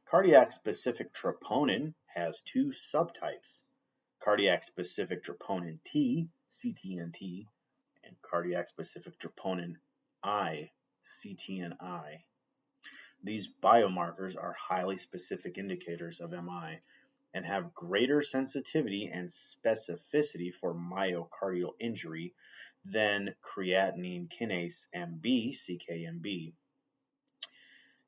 Cardiac-specific troponin has two subtypes: cardiac-specific troponin T, CTNT, and cardiac-specific troponin I, CTNI. These biomarkers are highly specific indicators of MI and have greater sensitivity and specificity for myocardial injury than creatinine kinase MB, CKMB.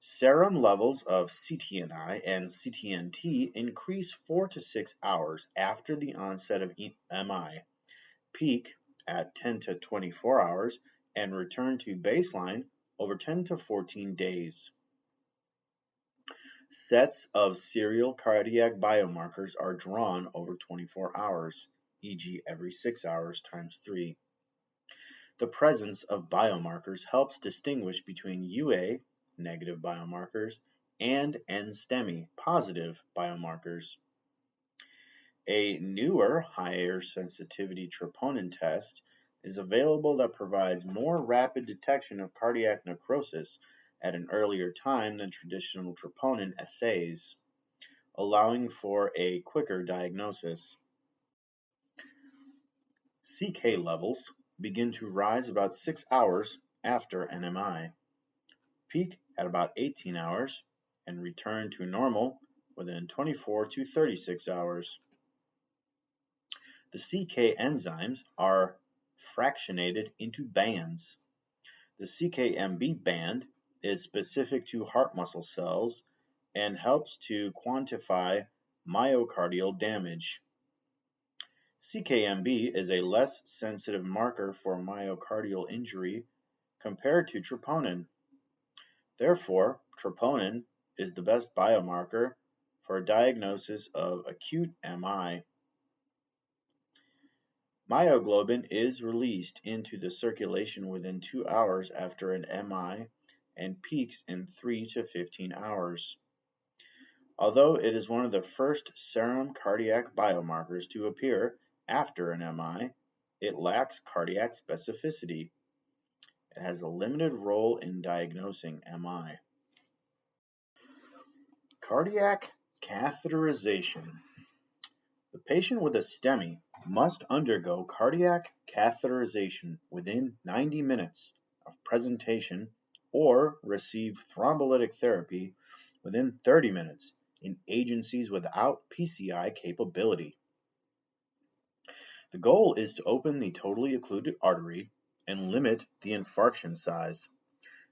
Serum levels of CTNI and CTNT increase 4 to 6 hours after the onset of MI, peak at 10 to 24 hours, and return to baseline over 10 to 14 days. Sets of serial cardiac biomarkers are drawn over 24 hours, e.g. every 6 hours times 3. The presence of biomarkers helps distinguish between UA, negative biomarkers, and NSTEMI, positive biomarkers. A newer, higher sensitivity troponin test is available that provides more rapid detection of cardiac necrosis at an earlier time than traditional troponin assays, allowing for a quicker diagnosis. CK levels begin to rise about 6 hours after NMI, peak at about 18 hours, and return to normal within 24 to 36 hours. The CK enzymes are fractionated into bands. The CKMB band is specific to heart muscle cells and helps to quantify myocardial damage. CKMB is a less sensitive marker for myocardial injury compared to troponin. Therefore, troponin is the best biomarker for diagnosis of acute MI. Myoglobin is released into the circulation within 2 hours after an MI and peaks in 3 to 15 hours. Although it is one of the first serum cardiac biomarkers to appear after an MI, it lacks cardiac specificity. It has a limited role in diagnosing MI. Cardiac catheterization. The patient with a STEMI must undergo cardiac catheterization within 90 minutes of presentation or receive thrombolytic therapy within 30 minutes in agencies without PCI capability. The goal is to open the totally occluded artery and limit the infarction size.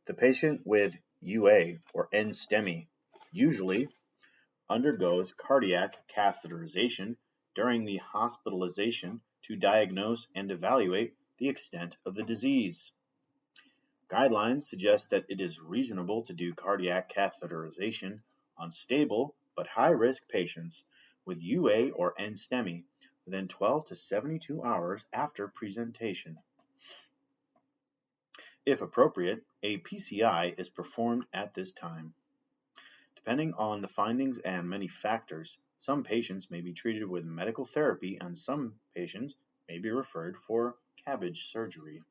The patient with UA or NSTEMI usually undergoes cardiac catheterization during the hospitalization to diagnose and evaluate the extent of the disease. Guidelines suggest that it is reasonable to do cardiac catheterization on stable but high-risk patients with UA or NSTEMI within 12 to 72 hours after presentation. If appropriate, a PCI is performed at this time. Depending on the findings and many factors, some patients may be treated with medical therapy and some patients may be referred for CABG surgery.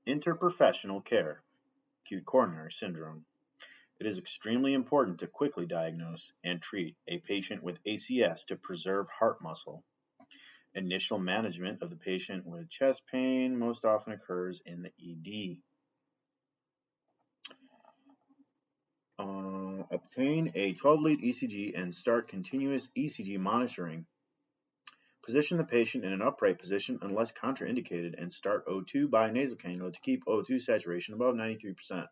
Interprofessional care, acute coronary syndrome. It is extremely important to quickly diagnose and treat a patient with ACS to preserve heart muscle. Initial management of the patient with chest pain most often occurs in the ED. Obtain a 12-lead ECG and start continuous ECG monitoring. Position the patient in an upright position unless contraindicated and start O2 by nasal cannula to keep O2 saturation above 93%.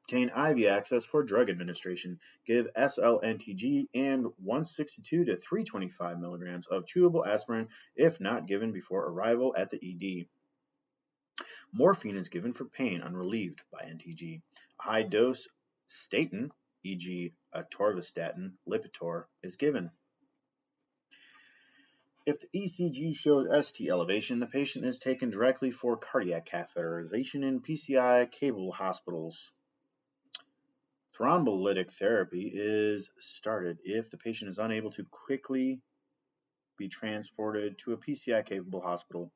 Obtain IV access for drug administration. Give SLNTG and 162 to 325 milligrams of chewable aspirin if not given before arrival at the ED. Morphine is given for pain unrelieved by NTG. A high-dose statin, e.g. atorvastatin, Lipitor, is given. If the ECG shows ST elevation, the patient is taken directly for cardiac catheterization in PCI capable hospitals. Thrombolytic therapy is started if the patient is unable to quickly be transported to a PCI capable hospital.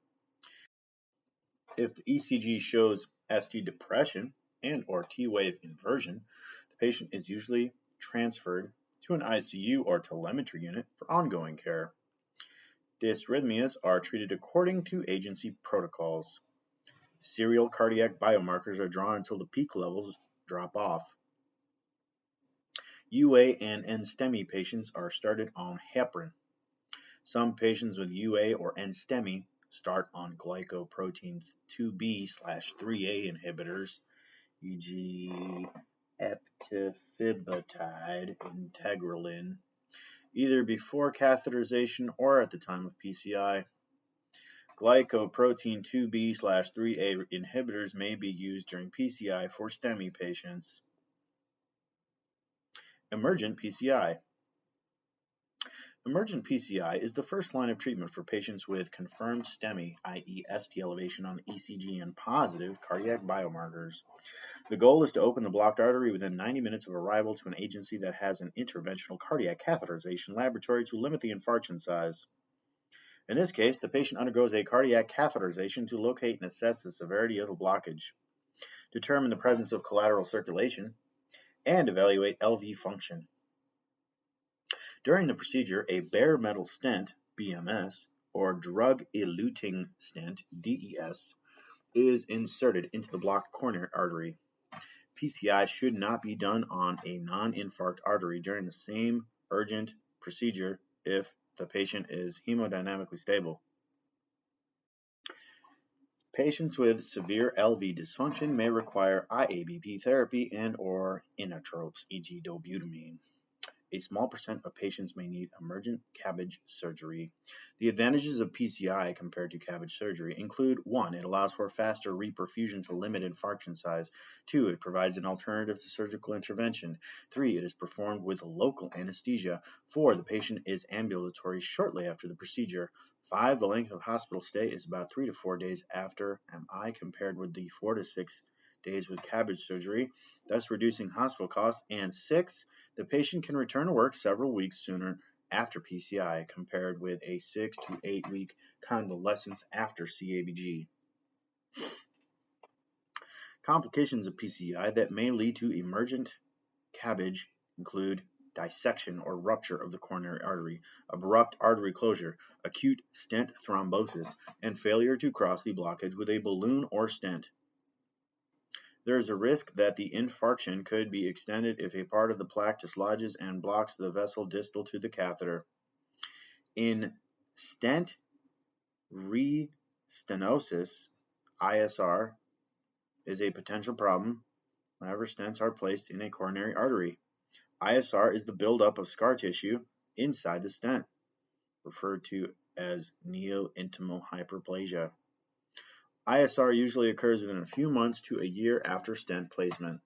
If the ECG shows ST depression and or T-wave inversion, the patient is usually transferred to an ICU or telemetry unit for ongoing care. Dysrhythmias are treated according to agency protocols. Serial cardiac biomarkers are drawn until the peak levels drop off. UA and NSTEMI patients are started on heparin. Some patients with UA or NSTEMI start on glycoprotein 2B/3A inhibitors, e.g. eptifibatide, integralin, either before catheterization or at the time of PCI. Glycoprotein 2B/3A inhibitors may be used during PCI for STEMI patients. Emergent PCI. Emergent PCI is the first line of treatment for patients with confirmed STEMI, i.e. ST elevation on the ECG and positive cardiac biomarkers. The goal is to open the blocked artery within 90 minutes of arrival to an agency that has an interventional cardiac catheterization laboratory to limit the infarction size. In this case, the patient undergoes a cardiac catheterization to locate and assess the severity of the blockage, determine the presence of collateral circulation, and evaluate LV function. During the procedure, a bare metal stent, BMS, or drug-eluting stent, DES, is inserted into the blocked coronary artery. PCI should not be done on a non-infarct artery during the same urgent procedure if the patient is hemodynamically stable. Patients with severe LV dysfunction may require IABP therapy and/or inotropes, e.g. dobutamine. A small percent of patients may need emergent CABG surgery. The advantages of PCI compared to CABG surgery include: 1. It allows for faster reperfusion to limit infarction size. 2. It provides an alternative to surgical intervention. 3. It is performed with local anesthesia. 4. The patient is ambulatory shortly after the procedure. 5. The length of hospital stay is about 3 to 4 days after MI compared with the 4 to 6 days with CABG surgery, thus reducing hospital costs. And 6. The patient can return to work several weeks sooner after PCI compared with a 6 to 8 week convalescence after CABG. Complications of PCI that may lead to emergent CABG include dissection or rupture of the coronary artery, abrupt artery closure, acute stent thrombosis, and failure to cross the blockage with a balloon or stent. There is a risk that the infarction could be extended if a part of the plaque dislodges and blocks the vessel distal to the catheter. In stent restenosis, ISR is a potential problem whenever stents are placed in a coronary artery. ISR is the buildup of scar tissue inside the stent, referred to as neointimal hyperplasia. ISR usually occurs within a few months to a year after stent placement.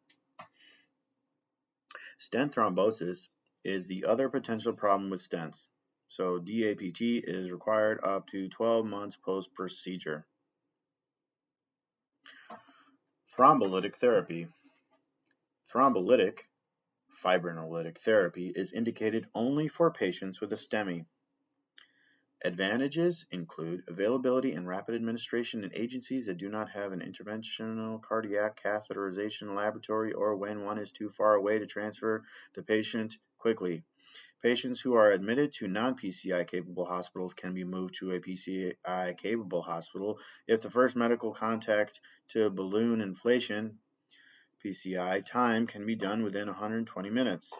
Stent thrombosis is the other potential problem with stents, so DAPT is required up to 12 months post-procedure. Thrombolytic therapy. Thrombolytic fibrinolytic therapy is indicated only for patients with a STEMI. Advantages include availability and rapid administration in agencies that do not have an interventional cardiac catheterization laboratory or when one is too far away to transfer the patient quickly. Patients who are admitted to non-PCI capable hospitals can be moved to a PCI capable hospital if the first medical contact to balloon inflation PCI time can be done within 120 minutes.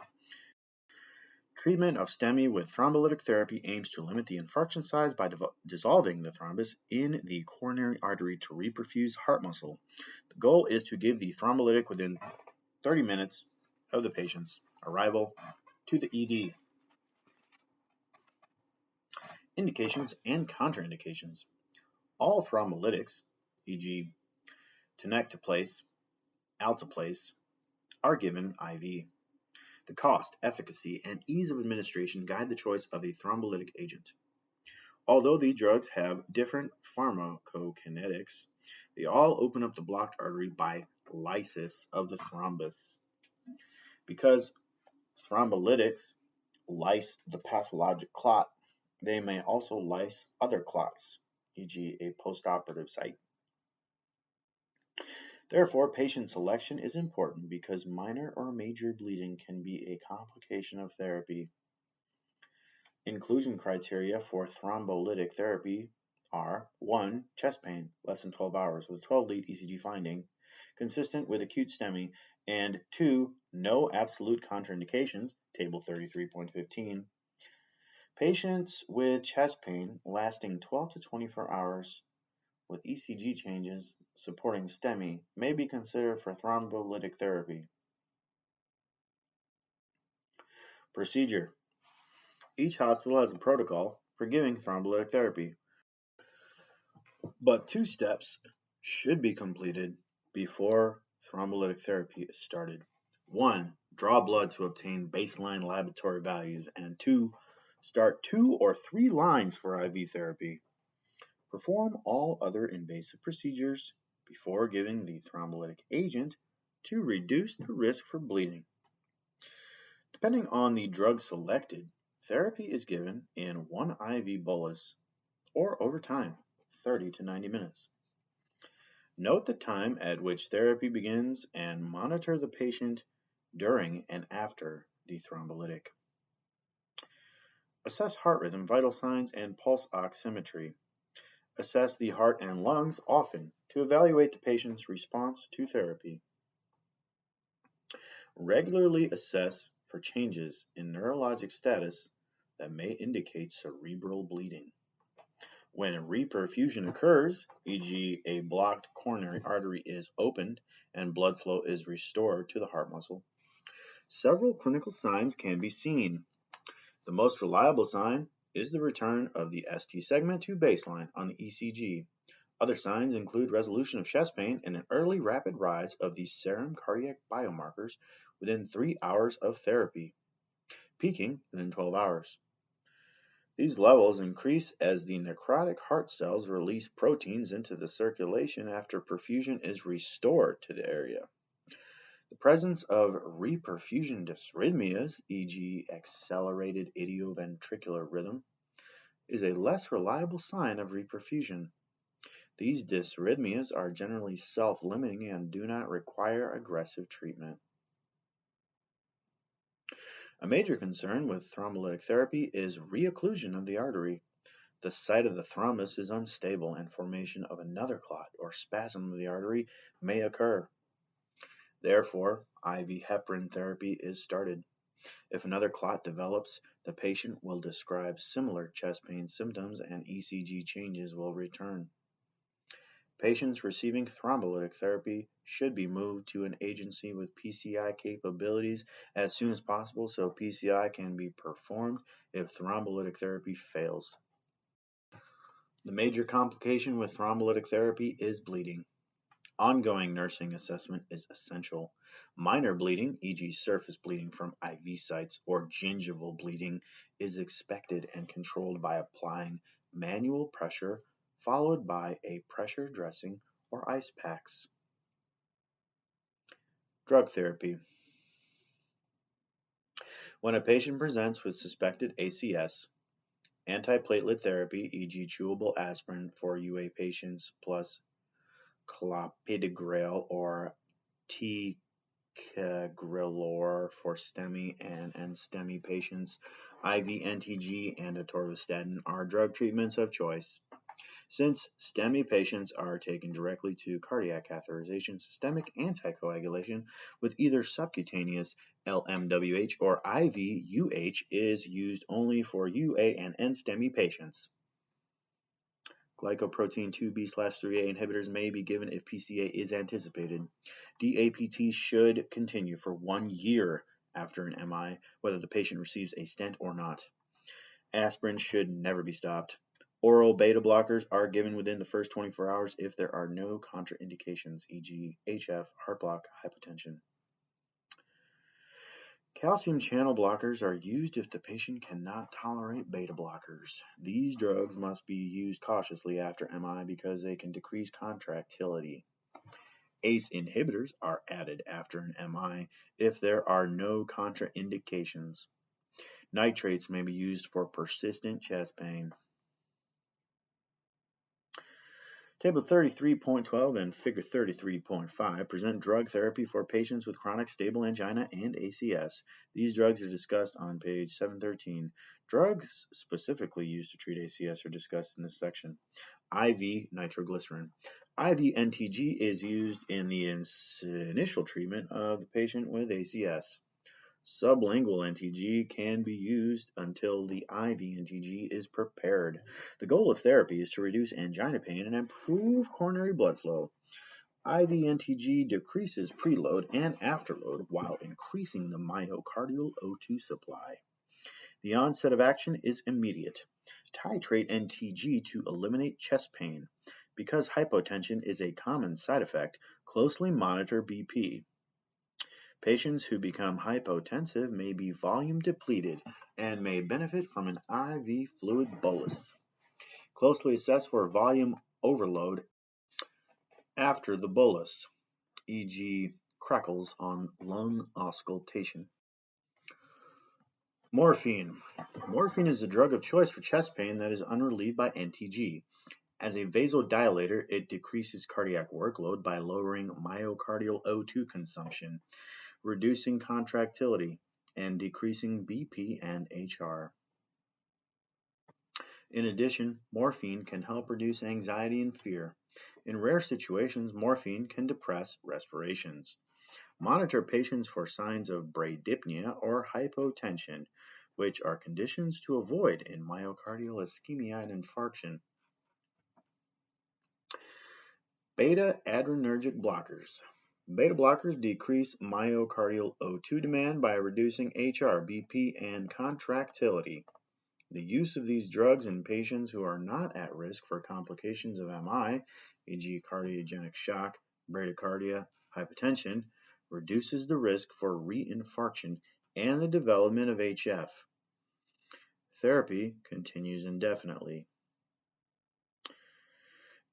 Treatment of STEMI with thrombolytic therapy aims to limit the infarction size by dissolving the thrombus in the coronary artery to reperfuse heart muscle. The goal is to give the thrombolytic within 30 minutes of the patient's arrival to the ED. Indications and contraindications. All thrombolytics, e.g. tenecteplase, alteplase, are given IV. The cost, efficacy, and ease of administration guide the choice of a thrombolytic agent. Although the drugs have different pharmacokinetics, they all open up the blocked artery by lysis of the thrombus. Because thrombolytics lyse the pathologic clot, they may also lyse other clots, e.g. a postoperative site. Therefore, patient selection is important because minor or major bleeding can be a complication of therapy. Inclusion criteria for thrombolytic therapy are: 1. Chest pain, less than 12 hours, with a 12-lead ECG finding, consistent with acute STEMI, and 2. No absolute contraindications, table 33.15. Patients with chest pain lasting 12 to 24 hours with ECG changes supporting STEMI may be considered for thrombolytic therapy. Procedure. Each hospital has a protocol for giving thrombolytic therapy, but 2 steps should be completed before thrombolytic therapy is started. 1. Draw blood to obtain baseline laboratory values. And 2. Start 2 or 3 lines for IV therapy. Perform all other invasive procedures before giving the thrombolytic agent to reduce the risk for bleeding. Depending on the drug selected, therapy is given in 1 IV bolus or over time, 30 to 90 minutes. Note the time at which therapy begins and monitor the patient during and after the thrombolytic. Assess heart rhythm, vital signs, and pulse oximetry. Assess the heart and lungs often to evaluate the patient's response to therapy. Regularly assess for changes in neurologic status that may indicate cerebral bleeding. When reperfusion occurs, e.g. a blocked coronary artery is opened and blood flow is restored to the heart muscle, several clinical signs can be seen. The most reliable sign is the return of the ST segment to baseline on the ECG. Other signs include resolution of chest pain and an early rapid rise of the serum cardiac biomarkers within 3 hours of therapy, peaking within 12 hours. These levels increase as the necrotic heart cells release proteins into the circulation after perfusion is restored to the area. The presence of reperfusion dysrhythmias, e.g. accelerated idioventricular rhythm, is a less reliable sign of reperfusion. These dysrhythmias are generally self-limiting and do not require aggressive treatment. A major concern with thrombolytic therapy is reocclusion of the artery. The site of the thrombus is unstable and formation of another clot or spasm of the artery may occur. Therefore, IV heparin therapy is started. If another clot develops, the patient will describe similar chest pain symptoms and ECG changes will return. Patients receiving thrombolytic therapy should be moved to an agency with PCI capabilities as soon as possible so PCI can be performed if thrombolytic therapy fails. The major complication with thrombolytic therapy is bleeding. Ongoing nursing assessment is essential. Minor bleeding, e.g. surface bleeding from IV sites or gingival bleeding, is expected and controlled by applying manual pressure followed by a pressure dressing or ice packs. Drug therapy. When a patient presents with suspected ACS, antiplatelet therapy, e.g. chewable aspirin for UA patients plus clopidogrel or ticagrelor for STEMI and NSTEMI patients, IV NTG and atorvastatin are drug treatments of choice. Since STEMI patients are taken directly to cardiac catheterization, systemic anticoagulation with either subcutaneous LMWH or IV UH is used only for UA and NSTEMI patients. Glycoprotein 2B/3A inhibitors may be given if PCA is anticipated. DAPT should continue for 1 year after an MI, whether the patient receives a stent or not. Aspirin should never be stopped. Oral beta blockers are given within the first 24 hours if there are no contraindications, e.g. HF, heart block, hypotension. Calcium channel blockers are used if the patient cannot tolerate beta blockers. These drugs must be used cautiously after MI because they can decrease contractility. ACE inhibitors are added after an MI if there are no contraindications. Nitrates may be used for persistent chest pain. Table 33.12 and Figure 33.5 present drug therapy for patients with chronic stable angina and ACS. These drugs are discussed on page 713. Drugs specifically used to treat ACS are discussed in this section. IV nitroglycerin. IV NTG is used in the initial treatment of the patient with ACS. Sublingual NTG can be used until the IV NTG is prepared. The goal of therapy is to reduce angina pain and improve coronary blood flow. IV NTG decreases preload and afterload while increasing the myocardial O2 supply. The onset of action is immediate. Titrate NTG to eliminate chest pain. Because hypotension is a common side effect, closely monitor BP. Patients who become hypotensive may be volume depleted and may benefit from an IV fluid bolus. Closely assess for volume overload after the bolus, e.g. crackles on lung auscultation. Morphine. Morphine is the drug of choice for chest pain that is unrelieved by NTG. As a vasodilator, it decreases cardiac workload by lowering myocardial O2 consumption, reducing contractility, and decreasing BP and HR. In addition, morphine can help reduce anxiety and fear. In rare situations, morphine can depress respirations. Monitor patients for signs of bradypnea or hypotension, which are conditions to avoid in myocardial ischemia and infarction. Beta-adrenergic blockers. Beta blockers decrease myocardial O2 demand by reducing HR, BP, and contractility. The use of these drugs in patients who are not at risk for complications of MI, e.g. cardiogenic shock, bradycardia, hypotension, reduces the risk for reinfarction and the development of HF. Therapy continues indefinitely.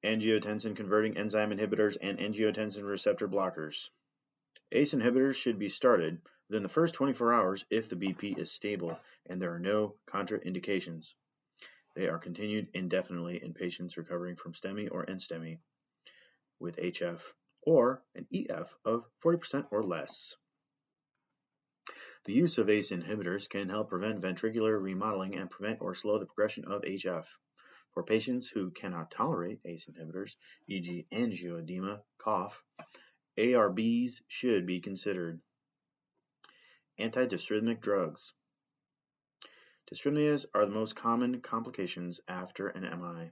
Angiotensin-converting enzyme inhibitors and angiotensin receptor blockers. ACE inhibitors should be started within the first 24 hours if the BP is stable and there are no contraindications. They are continued indefinitely in patients recovering from STEMI or NSTEMI with HF or an EF of 40% or less. The use of ACE inhibitors can help prevent ventricular remodeling and prevent or slow the progression of HF. For patients who cannot tolerate ACE inhibitors, e.g. angioedema, cough, ARBs should be considered. Antidysrhythmic drugs. Dysrhythmias are the most common complications after an MI.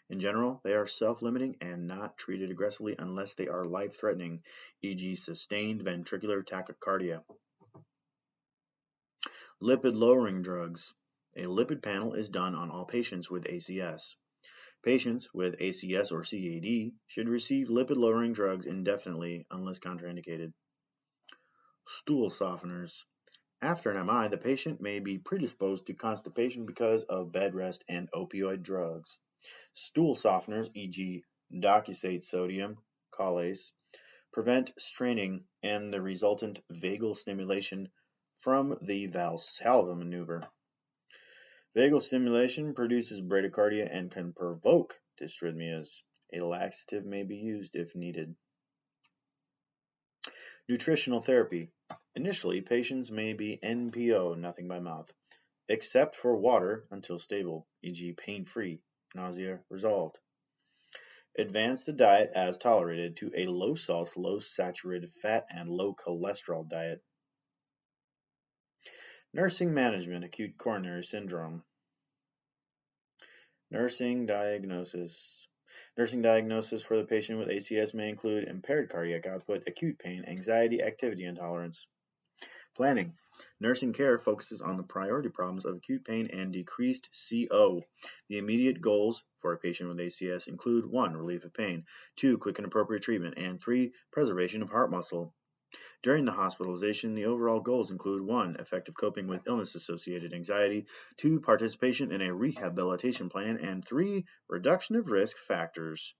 In general, they are self-limiting and not treated aggressively unless they are life-threatening, e.g. sustained ventricular tachycardia. Lipid-lowering drugs. A lipid panel is done on all patients with ACS. Patients with ACS or CAD should receive lipid-lowering drugs indefinitely unless contraindicated. Stool softeners. After an MI, the patient may be predisposed to constipation because of bed rest and opioid drugs. Stool softeners, e.g. docusate sodium, callase, prevent straining and the resultant vagal stimulation from the Valsalva maneuver. Vagal stimulation produces bradycardia and can provoke dysrhythmias. A laxative may be used if needed. Nutritional therapy. Initially, patients may be NPO, nothing by mouth, except for water until stable, e.g. pain-free, nausea resolved. Advance the diet as tolerated to a low-salt, low-saturated fat, and low-cholesterol diet. Nursing management, acute coronary syndrome. Nursing diagnosis. Nursing diagnosis for the patient with ACS may include impaired cardiac output, acute pain, anxiety, activity intolerance. Planning. Nursing care focuses on the priority problems of acute pain and decreased CO. The immediate goals for a patient with ACS include 1. Relief of pain, 2. Quick and appropriate treatment, and 3. Preservation of heart muscle. During the hospitalization, the overall goals include 1. Effective coping with illness-associated anxiety, 2. Participation in a rehabilitation plan, and 3. Reduction of risk factors.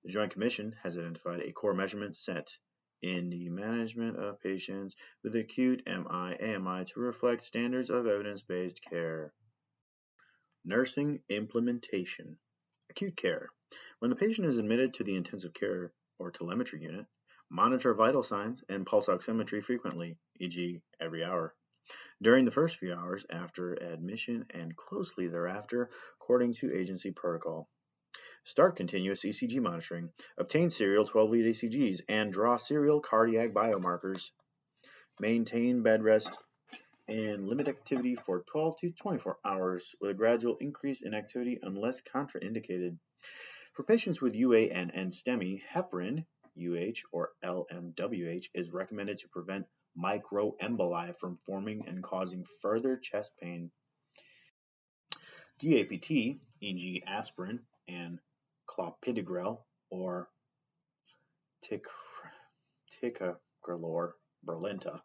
The Joint Commission has identified a core measurement set in the management of patients with acute MI, AMI to reflect standards of evidence-based care. Nursing implementation. Acute care. When the patient is admitted to the intensive care or telemetry unit, monitor vital signs and pulse oximetry frequently, e.g. every hour, during the first few hours after admission and closely thereafter according to agency protocol. Start continuous ECG monitoring, obtain serial 12-lead ECGs, and draw serial cardiac biomarkers. Maintain bed rest and limit activity for 12 to 24 hours with a gradual increase in activity unless contraindicated. For patients with UA and NSTEMI, heparin, UH or LMWH, is recommended to prevent microemboli from forming and causing further chest pain. DAPT, e.g. aspirin, and clopidogrel or ticagrelor Brilinta.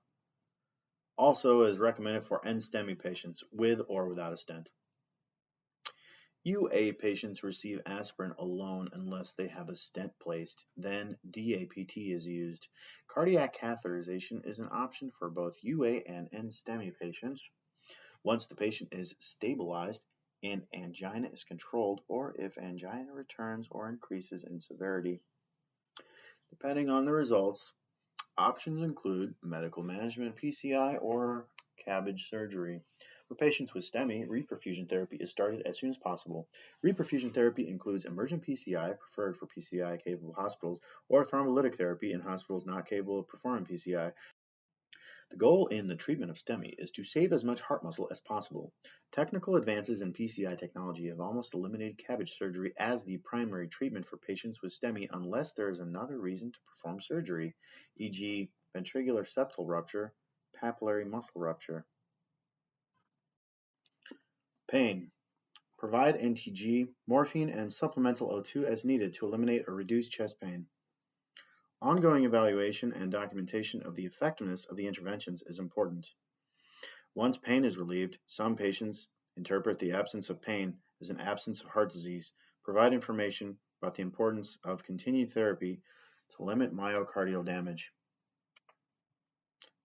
Also is recommended for NSTEMI patients with or without a stent. UA patients receive aspirin alone unless they have a stent placed, then DAPT is used. Cardiac catheterization is an option for both UA and NSTEMI patients. Once the patient is stabilized and angina is controlled, or if angina returns or increases in severity. Depending on the results, options include medical management, PCI, or CABG surgery. For patients with STEMI, reperfusion therapy is started as soon as possible. Reperfusion therapy includes emergent PCI, preferred for PCI-capable hospitals, or thrombolytic therapy in hospitals not capable of performing PCI. The goal in the treatment of STEMI is to save as much heart muscle as possible. Technical advances in PCI technology have almost eliminated CABG surgery as the primary treatment for patients with STEMI unless there is another reason to perform surgery, e.g. ventricular septal rupture, papillary muscle rupture. Pain. Provide NTG, morphine, and supplemental O2 as needed to eliminate or reduce chest pain. Ongoing evaluation and documentation of the effectiveness of the interventions is important. Once pain is relieved, some patients interpret the absence of pain as an absence of heart disease. Provide information about the importance of continued therapy to limit myocardial damage.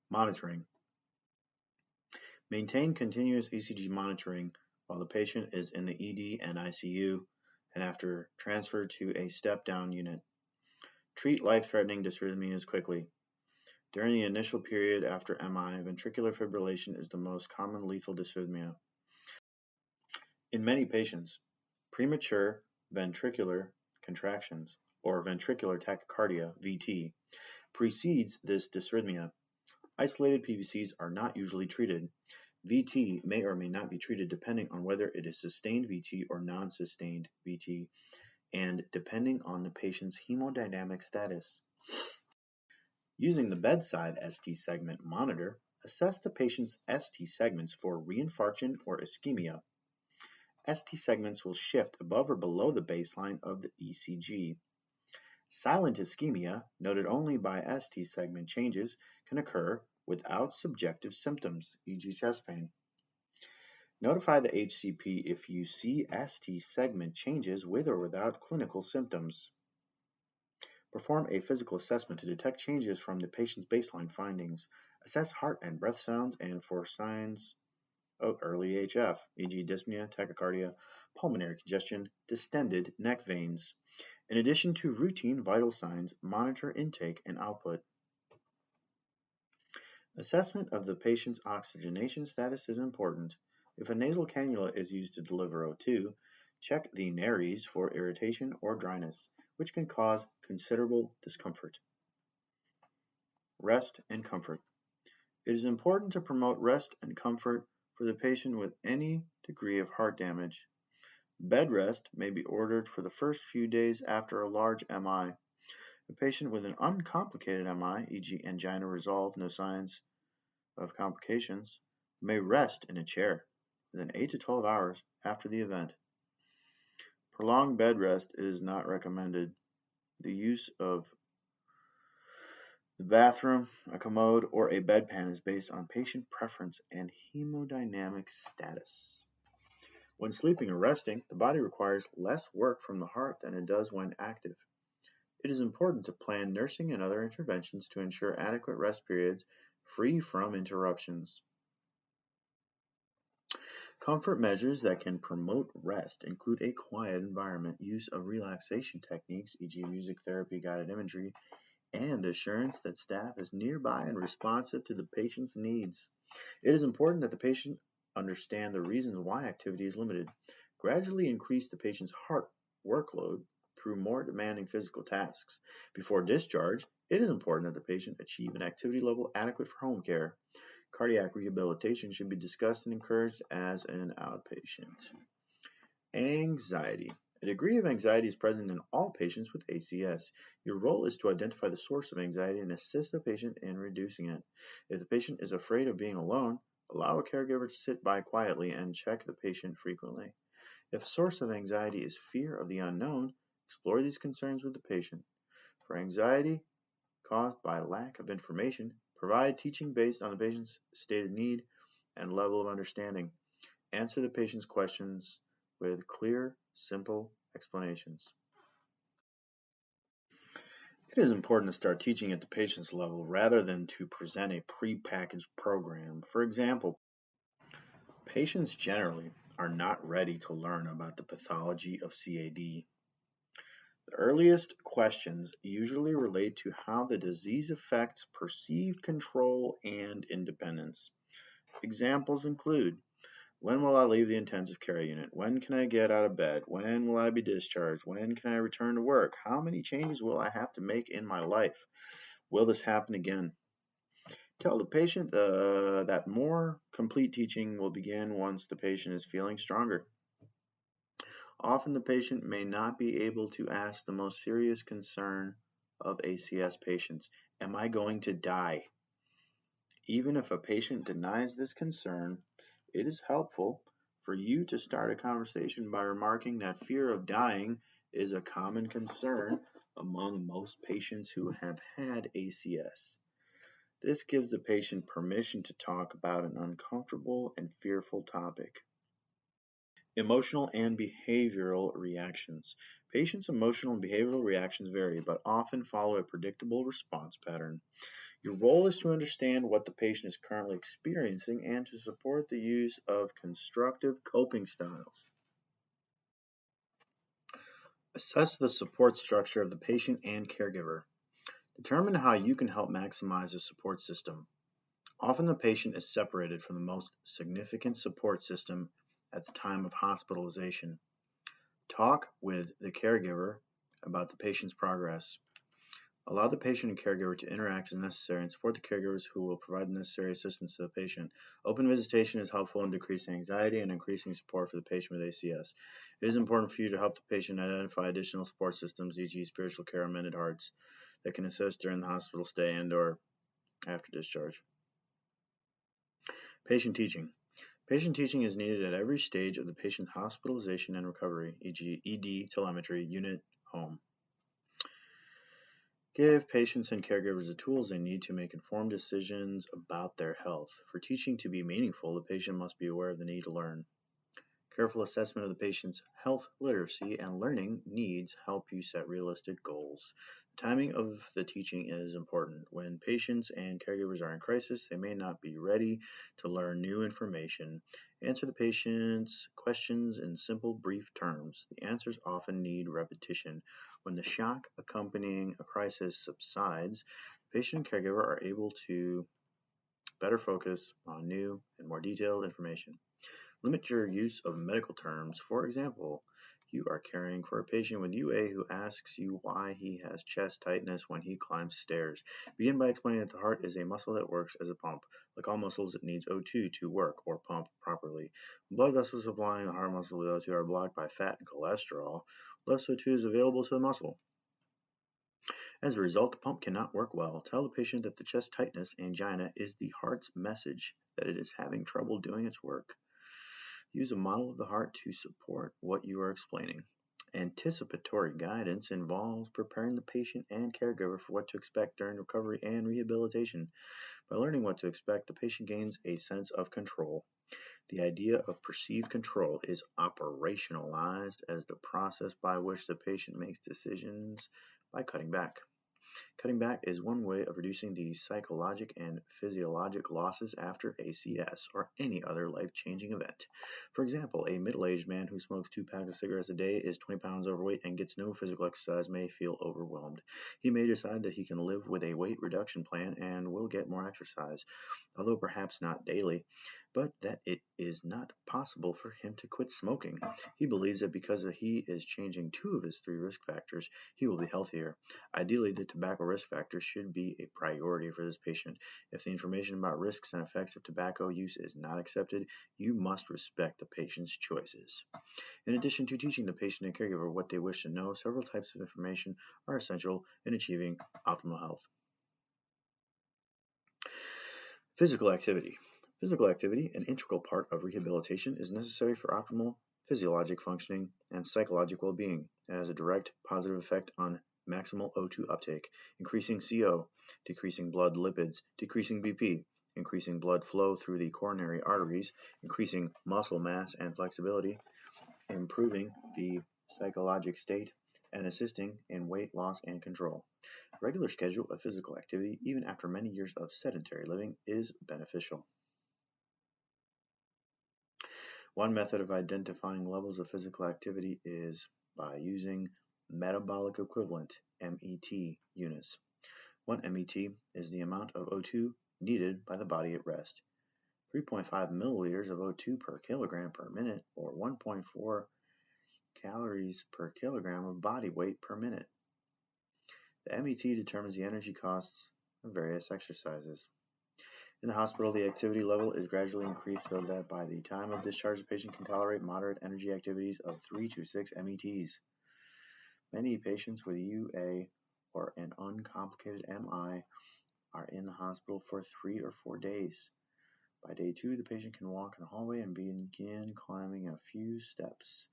Monitoring. Maintain continuous ECG monitoring while the patient is in the ED and ICU and after transfer to a step-down unit. Treat life-threatening dysrhythmias quickly. During the initial period after MI, ventricular fibrillation is the most common lethal dysrhythmia. In many patients, premature ventricular contractions, or ventricular tachycardia, VT, precedes this dysrhythmia. Isolated PVCs are not usually treated. VT may or may not be treated depending on whether it is sustained VT or non-sustained VT, and depending on the patient's hemodynamic status. Using the bedside ST segment monitor, assess the patient's ST segments for reinfarction or ischemia. ST segments will shift above or below the baseline of the ECG. Silent ischemia, noted only by ST segment changes, can occur without subjective symptoms, e.g. chest pain. Notify the HCP if you see ST segment changes with or without clinical symptoms. Perform a physical assessment to detect changes from the patient's baseline findings. Assess heart and breath sounds and for signs of early HF, e.g. dyspnea, tachycardia, pulmonary congestion, distended neck veins. In addition to routine vital signs, monitor intake and output. Assessment of the patient's oxygenation status is important. If a nasal cannula is used to deliver O2, check the nares for irritation or dryness, which can cause considerable discomfort. Rest and comfort. It is important to promote rest and comfort for the patient with any degree of heart damage. Bed rest may be ordered for the first few days after a large MI. A patient with an uncomplicated MI, e.g. angina resolved, no signs of complications, may rest in a chair within 8 to 12 hours after the event. Prolonged bed rest is not recommended. The use of the bathroom, a commode, or a bedpan is based on patient preference and hemodynamic status. When sleeping or resting, the body requires less work from the heart than it does when active. It is important to plan nursing and other interventions to ensure adequate rest periods free from interruptions. Comfort measures that can promote rest include a quiet environment, use of relaxation techniques, e.g. music therapy, guided imagery, and assurance that staff is nearby and responsive to the patient's needs. It is important that the patient understand the reasons why activity is limited. Gradually increase the patient's heart workload through more demanding physical tasks. Before discharge, it is important that the patient achieve an activity level adequate for home care. Cardiac rehabilitation should be discussed and encouraged as an outpatient. Anxiety. A degree of anxiety is present in all patients with ACS. Your role is to identify the source of anxiety and assist the patient in reducing it. If the patient is afraid of being alone, allow a caregiver to sit by quietly and check the patient frequently. If a source of anxiety is fear of the unknown, explore these concerns with the patient. For anxiety caused by lack of information, Provide teaching based on the patient's stated need and level of understanding. Answer the patient's questions with clear, simple explanations. It is important to start teaching at the patient's level rather than to present a prepackaged program. For example, patients generally are not ready to learn about the pathology of CAD. The earliest questions usually relate to how the disease affects perceived control and independence. Examples include: when will I leave the intensive care unit? When can I get out of bed? When will I be discharged? When can I return to work? How many changes will I have to make in my life? Will this happen again? Tell the patient that more complete teaching will begin once the patient is feeling stronger. Often the patient may not be able to ask the most serious concern of ACS patients: am I going to die? Even if a patient denies this concern, it is helpful for you to start a conversation by remarking that fear of dying is a common concern among most patients who have had ACS. This gives the patient permission to talk about an uncomfortable and fearful topic. Emotional and behavioral reactions. Patients' emotional and behavioral reactions vary, but often follow a predictable response pattern. Your role is to understand what the patient is currently experiencing and to support the use of constructive coping styles. Assess the support structure of the patient and caregiver. Determine how you can help maximize the support system. Often the patient is separated from the most significant support system at the time of hospitalization. Talk with the caregiver about the patient's progress. Allow the patient and caregiver to interact as necessary and support the caregivers who will provide the necessary assistance to the patient. Open visitation is helpful in decreasing anxiety and increasing support for the patient with ACS. It is important for you to help the patient identify additional support systems, e.g. spiritual care and mended hearts, that can assist during the hospital stay and/or after discharge. Patient teaching. Patient teaching is needed at every stage of the patient's hospitalization and recovery, e.g. ED, telemetry, unit, home. Give patients and caregivers the tools they need to make informed decisions about their health. For teaching to be meaningful, the patient must be aware of the need to learn. Careful assessment of the patient's health literacy and learning needs help you set realistic goals. The timing of the teaching is important. When patients and caregivers are in crisis, they may not be ready to learn new information. Answer the patient's questions in simple, brief terms. The answers often need repetition. When the shock accompanying a crisis subsides, the patient and caregiver are able to better focus on new and more detailed information. Limit your use of medical terms. For example, you are caring for a patient with UA who asks you why he has chest tightness when he climbs stairs. Begin by explaining that the heart is a muscle that works as a pump. Like all muscles, it needs O2 to work or pump properly. When blood vessels supplying the heart muscle with O2 are blocked by fat and cholesterol, less O2 is available to the muscle. As a result, the pump cannot work well. Tell the patient that the chest tightness, angina, is the heart's message that it is having trouble doing its work. Use a model of the heart to support what you are explaining. Anticipatory guidance involves preparing the patient and caregiver for what to expect during recovery and rehabilitation. By learning what to expect, the patient gains a sense of control. The idea of perceived control is operationalized as the process by which the patient makes decisions by cutting back. Cutting back is one way of reducing the psychologic and physiologic losses after ACS or any other life-changing event. For example, a middle-aged man who smokes 2 packs of cigarettes a day, is 20 pounds overweight, and gets no physical exercise may feel overwhelmed. He may decide that he can live with a weight reduction plan and will get more exercise, although perhaps not daily, but that it is not possible for him to quit smoking. He believes that because he is changing 2 of his 3 risk factors, he will be healthier. Ideally, the tobacco risk factor should be a priority for this patient. If the information about risks and effects of tobacco use is not accepted, you must respect the patient's choices. In addition to teaching the patient and caregiver what they wish to know, several types of information are essential in achieving optimal health. Physical activity. Physical activity, an integral part of rehabilitation, is necessary for optimal physiologic functioning and psychological well-being. It has a direct positive effect on maximal O2 uptake, increasing CO, decreasing blood lipids, decreasing BP, increasing blood flow through the coronary arteries, increasing muscle mass and flexibility, improving the psychologic state, and assisting in weight loss and control. Regular schedule of physical activity, even after many years of sedentary living, is beneficial. One method of identifying levels of physical activity is by using metabolic equivalent (MET) units. 1 MET is the amount of O2 needed by the body at rest. 3.5 milliliters of O2 per kilogram per minute, or 1.4 calories per kilogram of body weight per minute. The MET determines the energy costs of various exercises. In the hospital, the activity level is gradually increased so that by the time of discharge, the patient can tolerate moderate energy activities of 3 to 6 METs. Many patients with UA or an uncomplicated MI are in the hospital for 3 or 4 days. By day 2, the patient can walk in the hallway and begin climbing a few steps.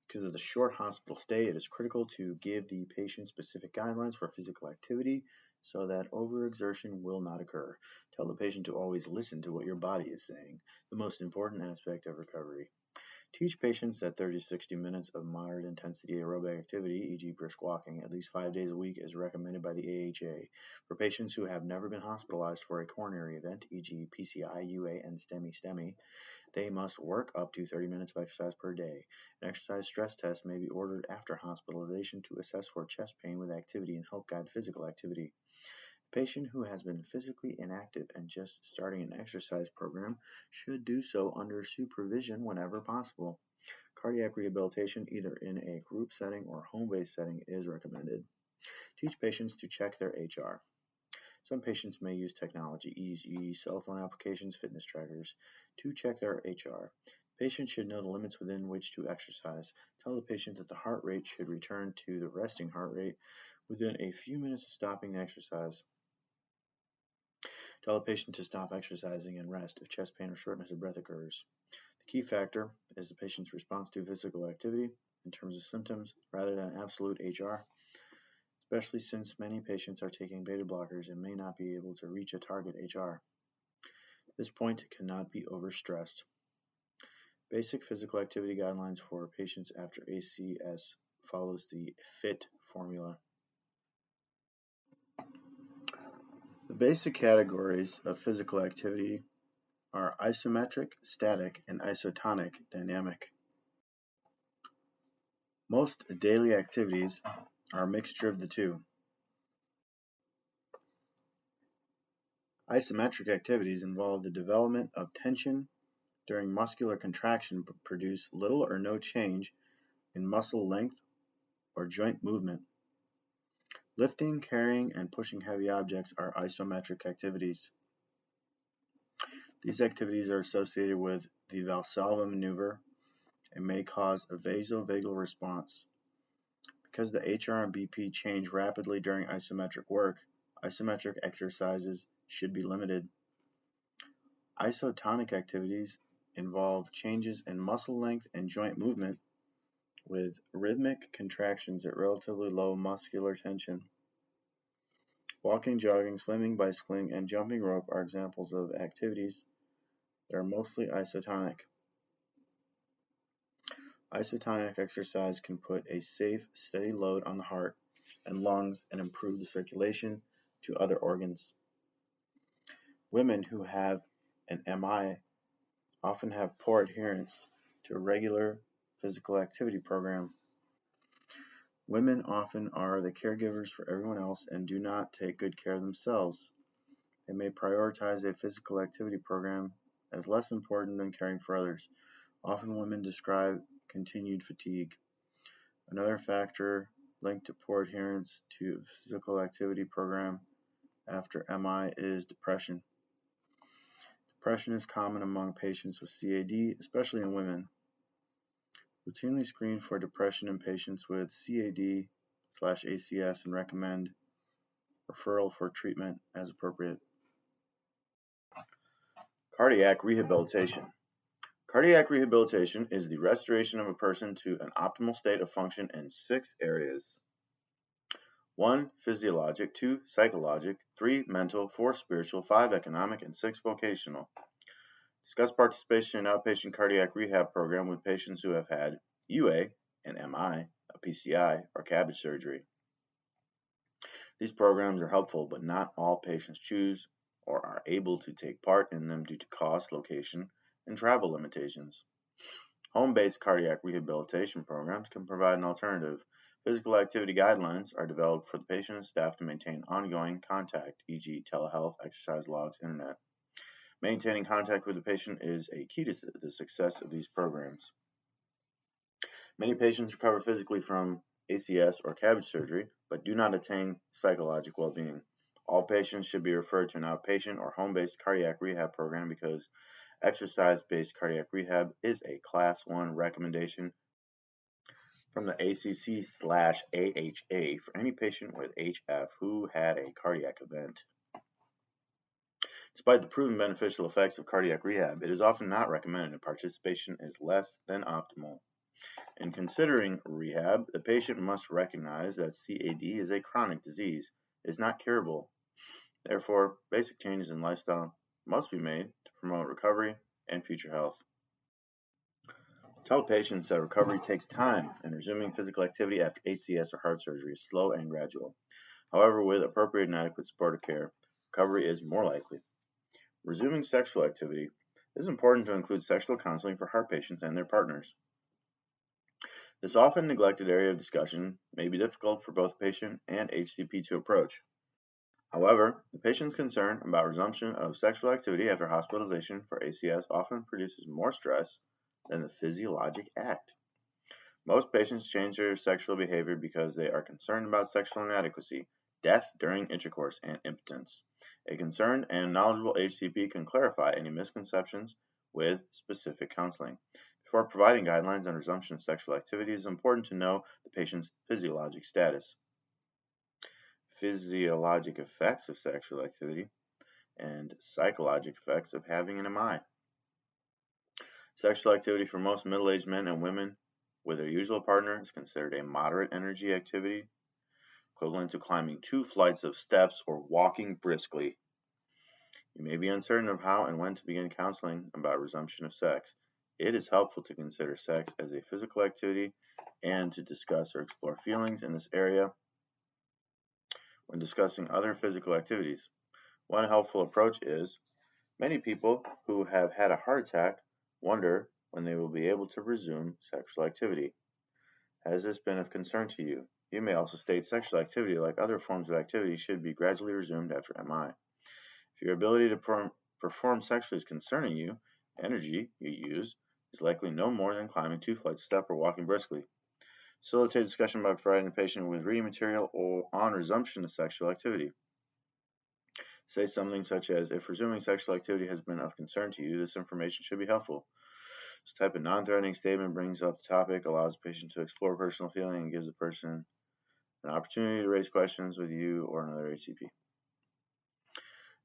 Because of the short hospital stay, it is critical to give the patient specific guidelines for physical activity so that overexertion will not occur. Tell the patient to always listen to what your body is saying, the most important aspect of recovery. Teach patients that 30 to 60 minutes of moderate intensity aerobic activity, e.g. brisk walking, at least 5 days a week is recommended by the AHA. For patients who have never been hospitalized for a coronary event, e.g. PCI, UA, and STEMI, they must work up to 30 minutes of exercise per day. An exercise stress test may be ordered after hospitalization to assess for chest pain with activity and help guide physical activity. The patient who has been physically inactive and just starting an exercise program should do so under supervision whenever possible. Cardiac rehabilitation, either in a group setting or home-based setting, is recommended. Teach patients to check their HR. Some patients may use technology, e.g. cell phone applications, fitness trackers, to check their HR. Patients should know the limits within which to exercise. Tell the patient that the heart rate should return to the resting heart rate within a few minutes of stopping the exercise. Tell the patient to stop exercising and rest if chest pain or shortness of breath occurs. The key factor is the patient's response to physical activity in terms of symptoms rather than absolute HR, especially since many patients are taking beta blockers and may not be able to reach a target HR. This point cannot be overstressed. Basic physical activity guidelines for patients after ACS follows the FIT formula. The basic categories of physical activity are isometric, static, and isotonic dynamic. Most daily activities are a mixture of the two. Isometric activities involve the development of tension during muscular contraction but produce little or no change in muscle length or joint movement. Lifting, carrying, and pushing heavy objects are isometric activities. These activities are associated with the Valsalva maneuver and may cause a vasovagal response. Because the HR and BP change rapidly during isometric work, isometric exercises should be limited. Isotonic activities involve changes in muscle length and joint movement with rhythmic contractions at relatively low muscular tension. Walking, jogging, swimming, bicycling, and jumping rope are examples of activities that are mostly isotonic. Isotonic exercise can put a safe, steady load on the heart and lungs and improve the circulation to other organs. Women who have an MI often have poor adherence to a regular physical activity program. Women often are the caregivers for everyone else and do not take good care of themselves. They may prioritize a physical activity program as less important than caring for others. Often women describe continued fatigue. Another factor linked to poor adherence to a physical activity program after MI is depression. Depression is common among patients with CAD, especially in women. Routinely screen for depression in patients with CAD/ACS and recommend referral for treatment as appropriate. Cardiac rehabilitation. Cardiac rehabilitation is the restoration of a person to an optimal state of function in 6 areas. 1. Physiologic, 2. Psychologic, 3. Mental, 4. Spiritual, 5. Economic, and 6. Vocational. Discuss participation in outpatient cardiac rehab program with patients who have had UA, an MI, a PCI, or CABG surgery. These programs are helpful, but not all patients choose or are able to take part in them due to cost, location, and travel limitations. Home-based cardiac rehabilitation programs can provide an alternative. Physical activity guidelines are developed for the patient and staff to maintain ongoing contact, e.g. telehealth, exercise logs, internet. Maintaining contact with the patient is a key to the success of these programs. Many patients recover physically from ACS or CABG surgery, but do not attain psychological well-being. All patients should be referred to an outpatient or home-based cardiac rehab program because exercise-based cardiac rehab is a Class 1 recommendation from the ACC/AHA for any patient with HF who had a cardiac event. Despite the proven beneficial effects of cardiac rehab, it is often not recommended and participation is less than optimal. In considering rehab, the patient must recognize that CAD is a chronic disease. It is not curable. Therefore, basic changes in lifestyle must be made to promote recovery and future health. Tell patients that recovery takes time and resuming physical activity after ACS or heart surgery is slow and gradual. However, with appropriate and adequate supportive care, recovery is more likely. Resuming sexual activity, it is important to include sexual counseling for heart patients and their partners. This often neglected area of discussion may be difficult for both patient and HCP to approach. However, the patient's concern about resumption of sexual activity after hospitalization for ACS often produces more stress than the physiologic act. Most patients change their sexual behavior because they are concerned about sexual inadequacy, death during intercourse, and impotence. A concerned and knowledgeable HCP can clarify any misconceptions with specific counseling. Before providing guidelines on resumption of sexual activity, it is important to know the patient's physiologic status. Physiologic effects of sexual activity and psychological effects of having an MI. Sexual activity for most middle-aged men and women with their usual partner is considered a moderate energy activity, equivalent to climbing 2 flights of steps or walking briskly. You may be uncertain of how and when to begin counseling about resumption of sex. It is helpful to consider sex as a physical activity and to discuss or explore feelings in this area when discussing other physical activities. One helpful approach is, many people who have had a heart attack wonder when they will be able to resume sexual activity. Has this been of concern to you? You may also state sexual activity, like other forms of activity, should be gradually resumed after MI. If your ability to perform sexually is concerning you, energy you use is likely no more than climbing 2 flights of steps or walking briskly. Facilitate discussion by providing the patient with reading material or on resumption of sexual activity. Say something such as, if resuming sexual activity has been of concern to you, this information should be helpful. This type of non-threatening statement brings up the topic, allows the patient to explore personal feeling, and gives the person an opportunity to raise questions with you or another HCP.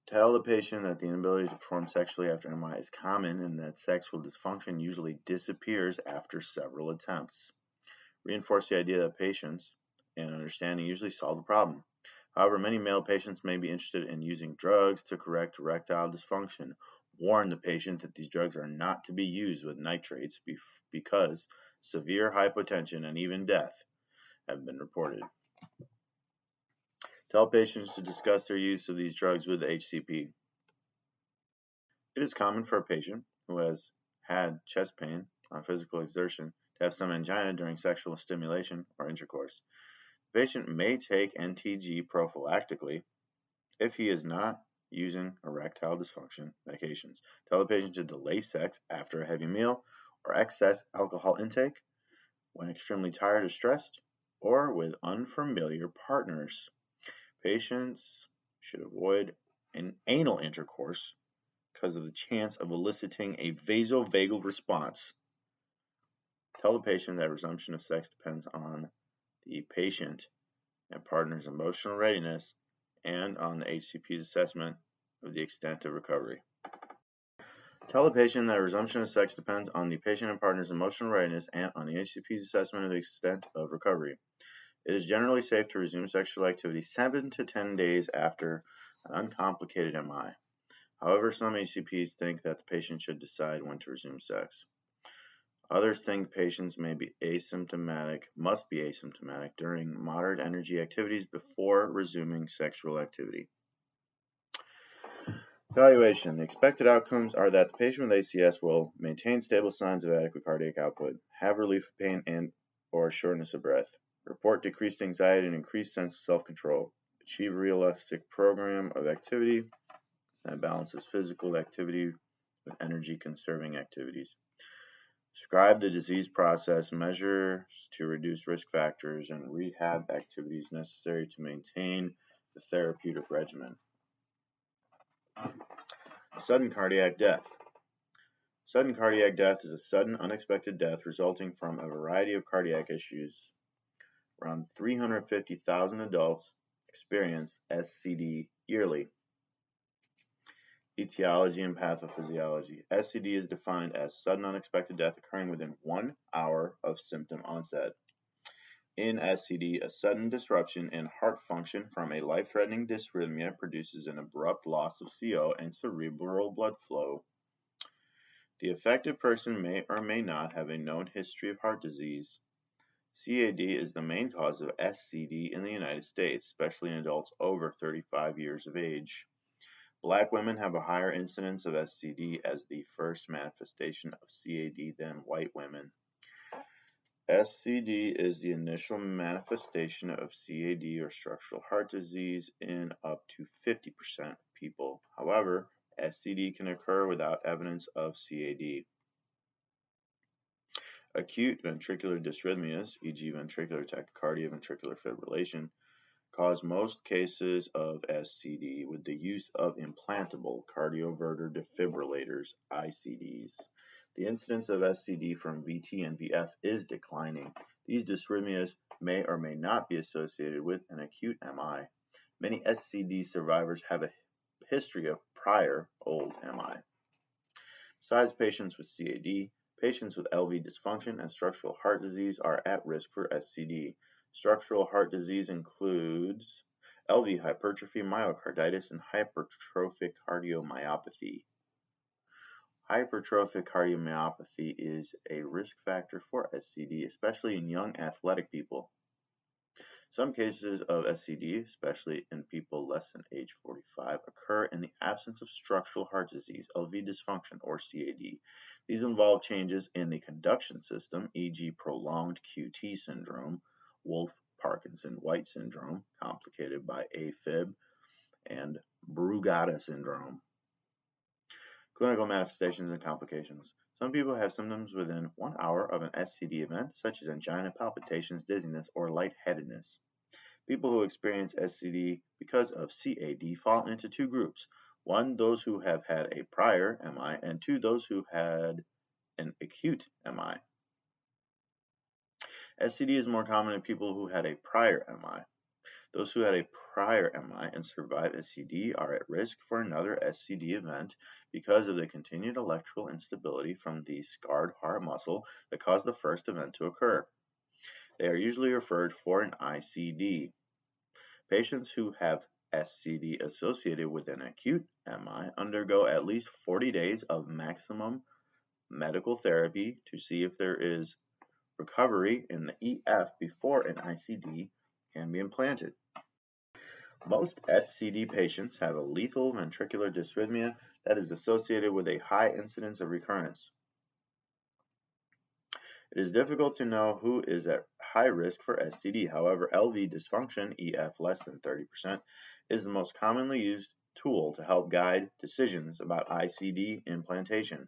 Tell the patient that the inability to perform sexually after MI is common and that sexual dysfunction usually disappears after several attempts. Reinforce the idea that patience and understanding usually solve the problem. However, many male patients may be interested in using drugs to correct erectile dysfunction. Warn the patient that these drugs are not to be used with nitrates because severe hypotension and even death have been reported. Tell patients to discuss their use of these drugs with the HCP. It is common for a patient who has had chest pain on physical exertion to have some angina during sexual stimulation or intercourse. The patient may take NTG prophylactically if he is not using erectile dysfunction medications. Tell the patient to delay sex after a heavy meal or excess alcohol intake, when extremely tired or stressed, or with unfamiliar partners. Patients should avoid an anal intercourse because of the chance of eliciting a vasovagal response. Tell the patient that resumption of sex depends on the patient and partner's emotional readiness and on the HCP's assessment of the extent of recovery. Tell the patient that resumption of sex depends on the patient and partner's emotional readiness and on the HCP's assessment of the extent of recovery. It is generally safe to resume sexual activity 7 to 10 days after an uncomplicated MI. However, some HCPs think that the patient should decide when to resume sex. Others think patients must be asymptomatic during moderate energy activities before resuming sexual activity. Evaluation. The expected outcomes are that the patient with ACS will maintain stable signs of adequate cardiac output, have relief of pain and or shortness of breath, report decreased anxiety and increased sense of self-control, achieve a realistic program of activity that balances physical activity with energy-conserving activities. Describe the disease process, measures to reduce risk factors, and rehab activities necessary to maintain the therapeutic regimen. Sudden cardiac death. Sudden cardiac death is a sudden, unexpected death resulting from a variety of cardiac issues. Around 350,000 adults experience SCD yearly. Etiology and pathophysiology. SCD is defined as sudden, unexpected death occurring within 1 hour of symptom onset. In SCD, a sudden disruption in heart function from a life-threatening dysrhythmia produces an abrupt loss of CO and cerebral blood flow. The affected person may or may not have a known history of heart disease. CAD is the main cause of SCD in the United States, especially in adults over 35 years of age. Black women have a higher incidence of SCD as the first manifestation of CAD than white women. SCD is the initial manifestation of CAD or structural heart disease in up to 50% of people. However, SCD can occur without evidence of CAD. Acute ventricular dysrhythmias, e.g. ventricular tachycardia, ventricular fibrillation, cause most cases of SCD with the use of implantable cardioverter defibrillators, ICDs. The incidence of SCD from VT and VF is declining. These dysrhythmias may or may not be associated with an acute MI. Many SCD survivors have a history of prior old MI. Besides patients with CAD, patients with LV dysfunction and structural heart disease are at risk for SCD. Structural heart disease includes LV hypertrophy, myocarditis, and hypertrophic cardiomyopathy. Hypertrophic cardiomyopathy is a risk factor for SCD, especially in young athletic people. Some cases of SCD, especially in people less than age 45, occur in the absence of structural heart disease, LV dysfunction, or CAD. These involve changes in the conduction system, e.g. prolonged QT syndrome, Wolff-Parkinson-White syndrome, complicated by AFib, and Brugada syndrome. Clinical manifestations and complications. Some people have symptoms within 1 hour of an SCD event, such as angina, palpitations, dizziness, or lightheadedness. People who experience SCD because of CAD fall into two groups. 1, those who have had a prior MI, and 2, those who had an acute MI. SCD is more common in people who had a prior MI. Those who had a prior MI and survive SCD are at risk for another SCD event because of the continued electrical instability from the scarred heart muscle that caused the first event to occur. They are usually referred for an ICD. Patients who have SCD associated with an acute MI undergo at least 40 days of maximum medical therapy to see if there is recovery in the EF before an ICD can be implanted. Most SCD patients have a lethal ventricular dysrhythmia that is associated with a high incidence of recurrence. It is difficult to know who is at high risk for SCD. However, LV dysfunction, EF less than 30%, is the most commonly used tool to help guide decisions about ICD implantation.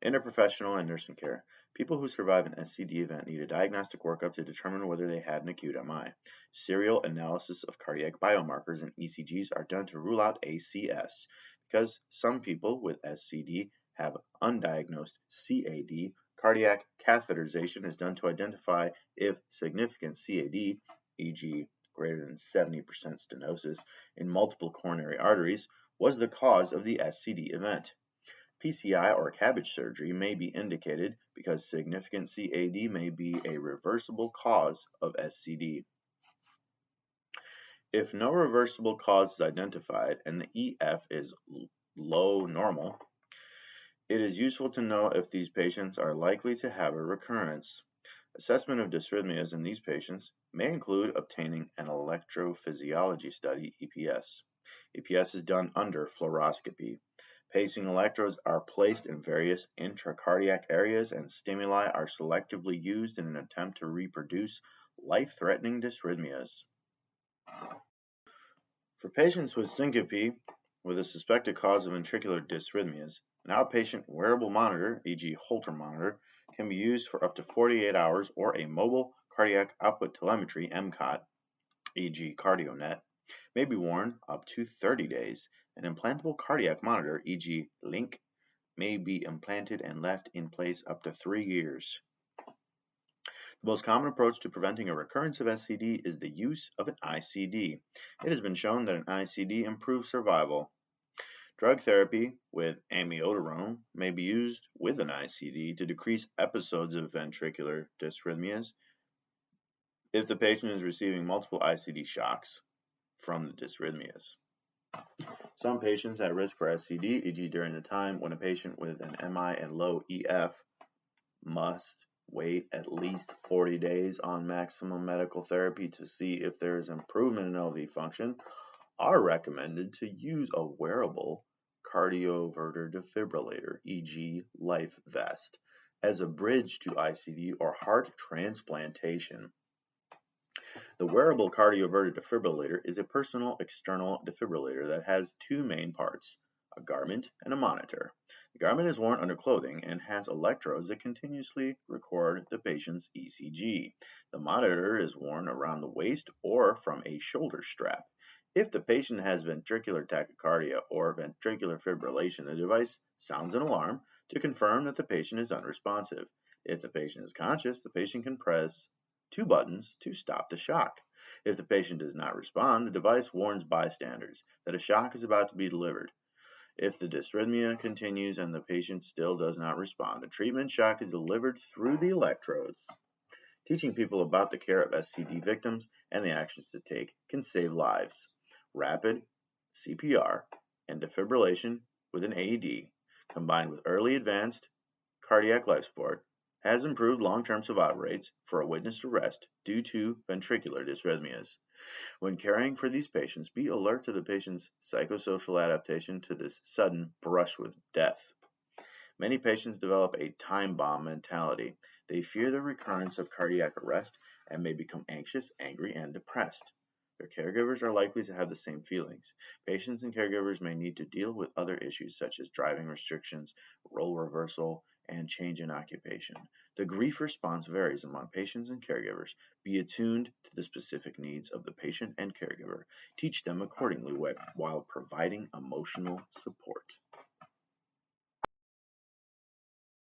Interprofessional and nursing care. People who survive an SCD event need a diagnostic workup to determine whether they had an acute MI. Serial analysis of cardiac biomarkers and ECGs are done to rule out ACS. Because some people with SCD have undiagnosed CAD, cardiac catheterization is done to identify if significant CAD, e.g. greater than 70% stenosis in multiple coronary arteries, was the cause of the SCD event. PCI or CABG surgery may be indicated because significant CAD may be a reversible cause of SCD. If no reversible cause is identified and the EF is low normal, it is useful to know if these patients are likely to have a recurrence. Assessment of dysrhythmias in these patients may include obtaining an electrophysiology study, EPS. EPS is done under fluoroscopy. Pacing electrodes are placed in various intracardiac areas and stimuli are selectively used in an attempt to reproduce life-threatening dysrhythmias. For patients with syncope with a suspected cause of ventricular dysrhythmias, an outpatient wearable monitor, e.g. Holter monitor, can be used for up to 48 hours, or a mobile cardiac output telemetry, MCOT, e.g. CardioNet, may be worn up to 30 days. An implantable cardiac monitor, e.g. LINC, may be implanted and left in place up to 3 years. The most common approach to preventing a recurrence of SCD is the use of an ICD. It has been shown that an ICD improves survival. Drug therapy with amiodarone may be used with an ICD to decrease episodes of ventricular dysrhythmias if the patient is receiving multiple ICD shocks from the dysrhythmias. Some patients at risk for SCD, e.g. during the time when a patient with an MI and low EF must wait at least 40 days on maximum medical therapy to see if there is improvement in LV function, are recommended to use a wearable cardioverter defibrillator, e.g. LifeVest, as a bridge to ICD or heart transplantation. The wearable cardioverter defibrillator is a personal external defibrillator that has two main parts, a garment and a monitor. The garment is worn under clothing and has electrodes that continuously record the patient's ECG. The monitor is worn around the waist or from a shoulder strap. If the patient has ventricular tachycardia or ventricular fibrillation, the device sounds an alarm to confirm that the patient is unresponsive. If the patient is conscious, the patient can press two buttons to stop the shock. If the patient does not respond, the device warns bystanders that a shock is about to be delivered. If the dysrhythmia continues and the patient still does not respond, a treatment shock is delivered through the electrodes. Teaching people about the care of SCD victims and the actions to take can save lives. Rapid CPR and defibrillation with an AED, combined with early advanced cardiac life support, has improved long-term survival rates for a witnessed arrest due to ventricular dysrhythmias. When caring for these patients, be alert to the patient's psychosocial adaptation to this sudden brush with death. Many patients develop a time bomb mentality. They fear the recurrence of cardiac arrest and may become anxious, angry, and depressed. Their caregivers are likely to have the same feelings. Patients and caregivers may need to deal with other issues such as driving restrictions, role reversal, and change in occupation. The grief response varies among patients and caregivers. Be attuned to the specific needs of the patient and caregiver. Teach them accordingly while providing emotional support.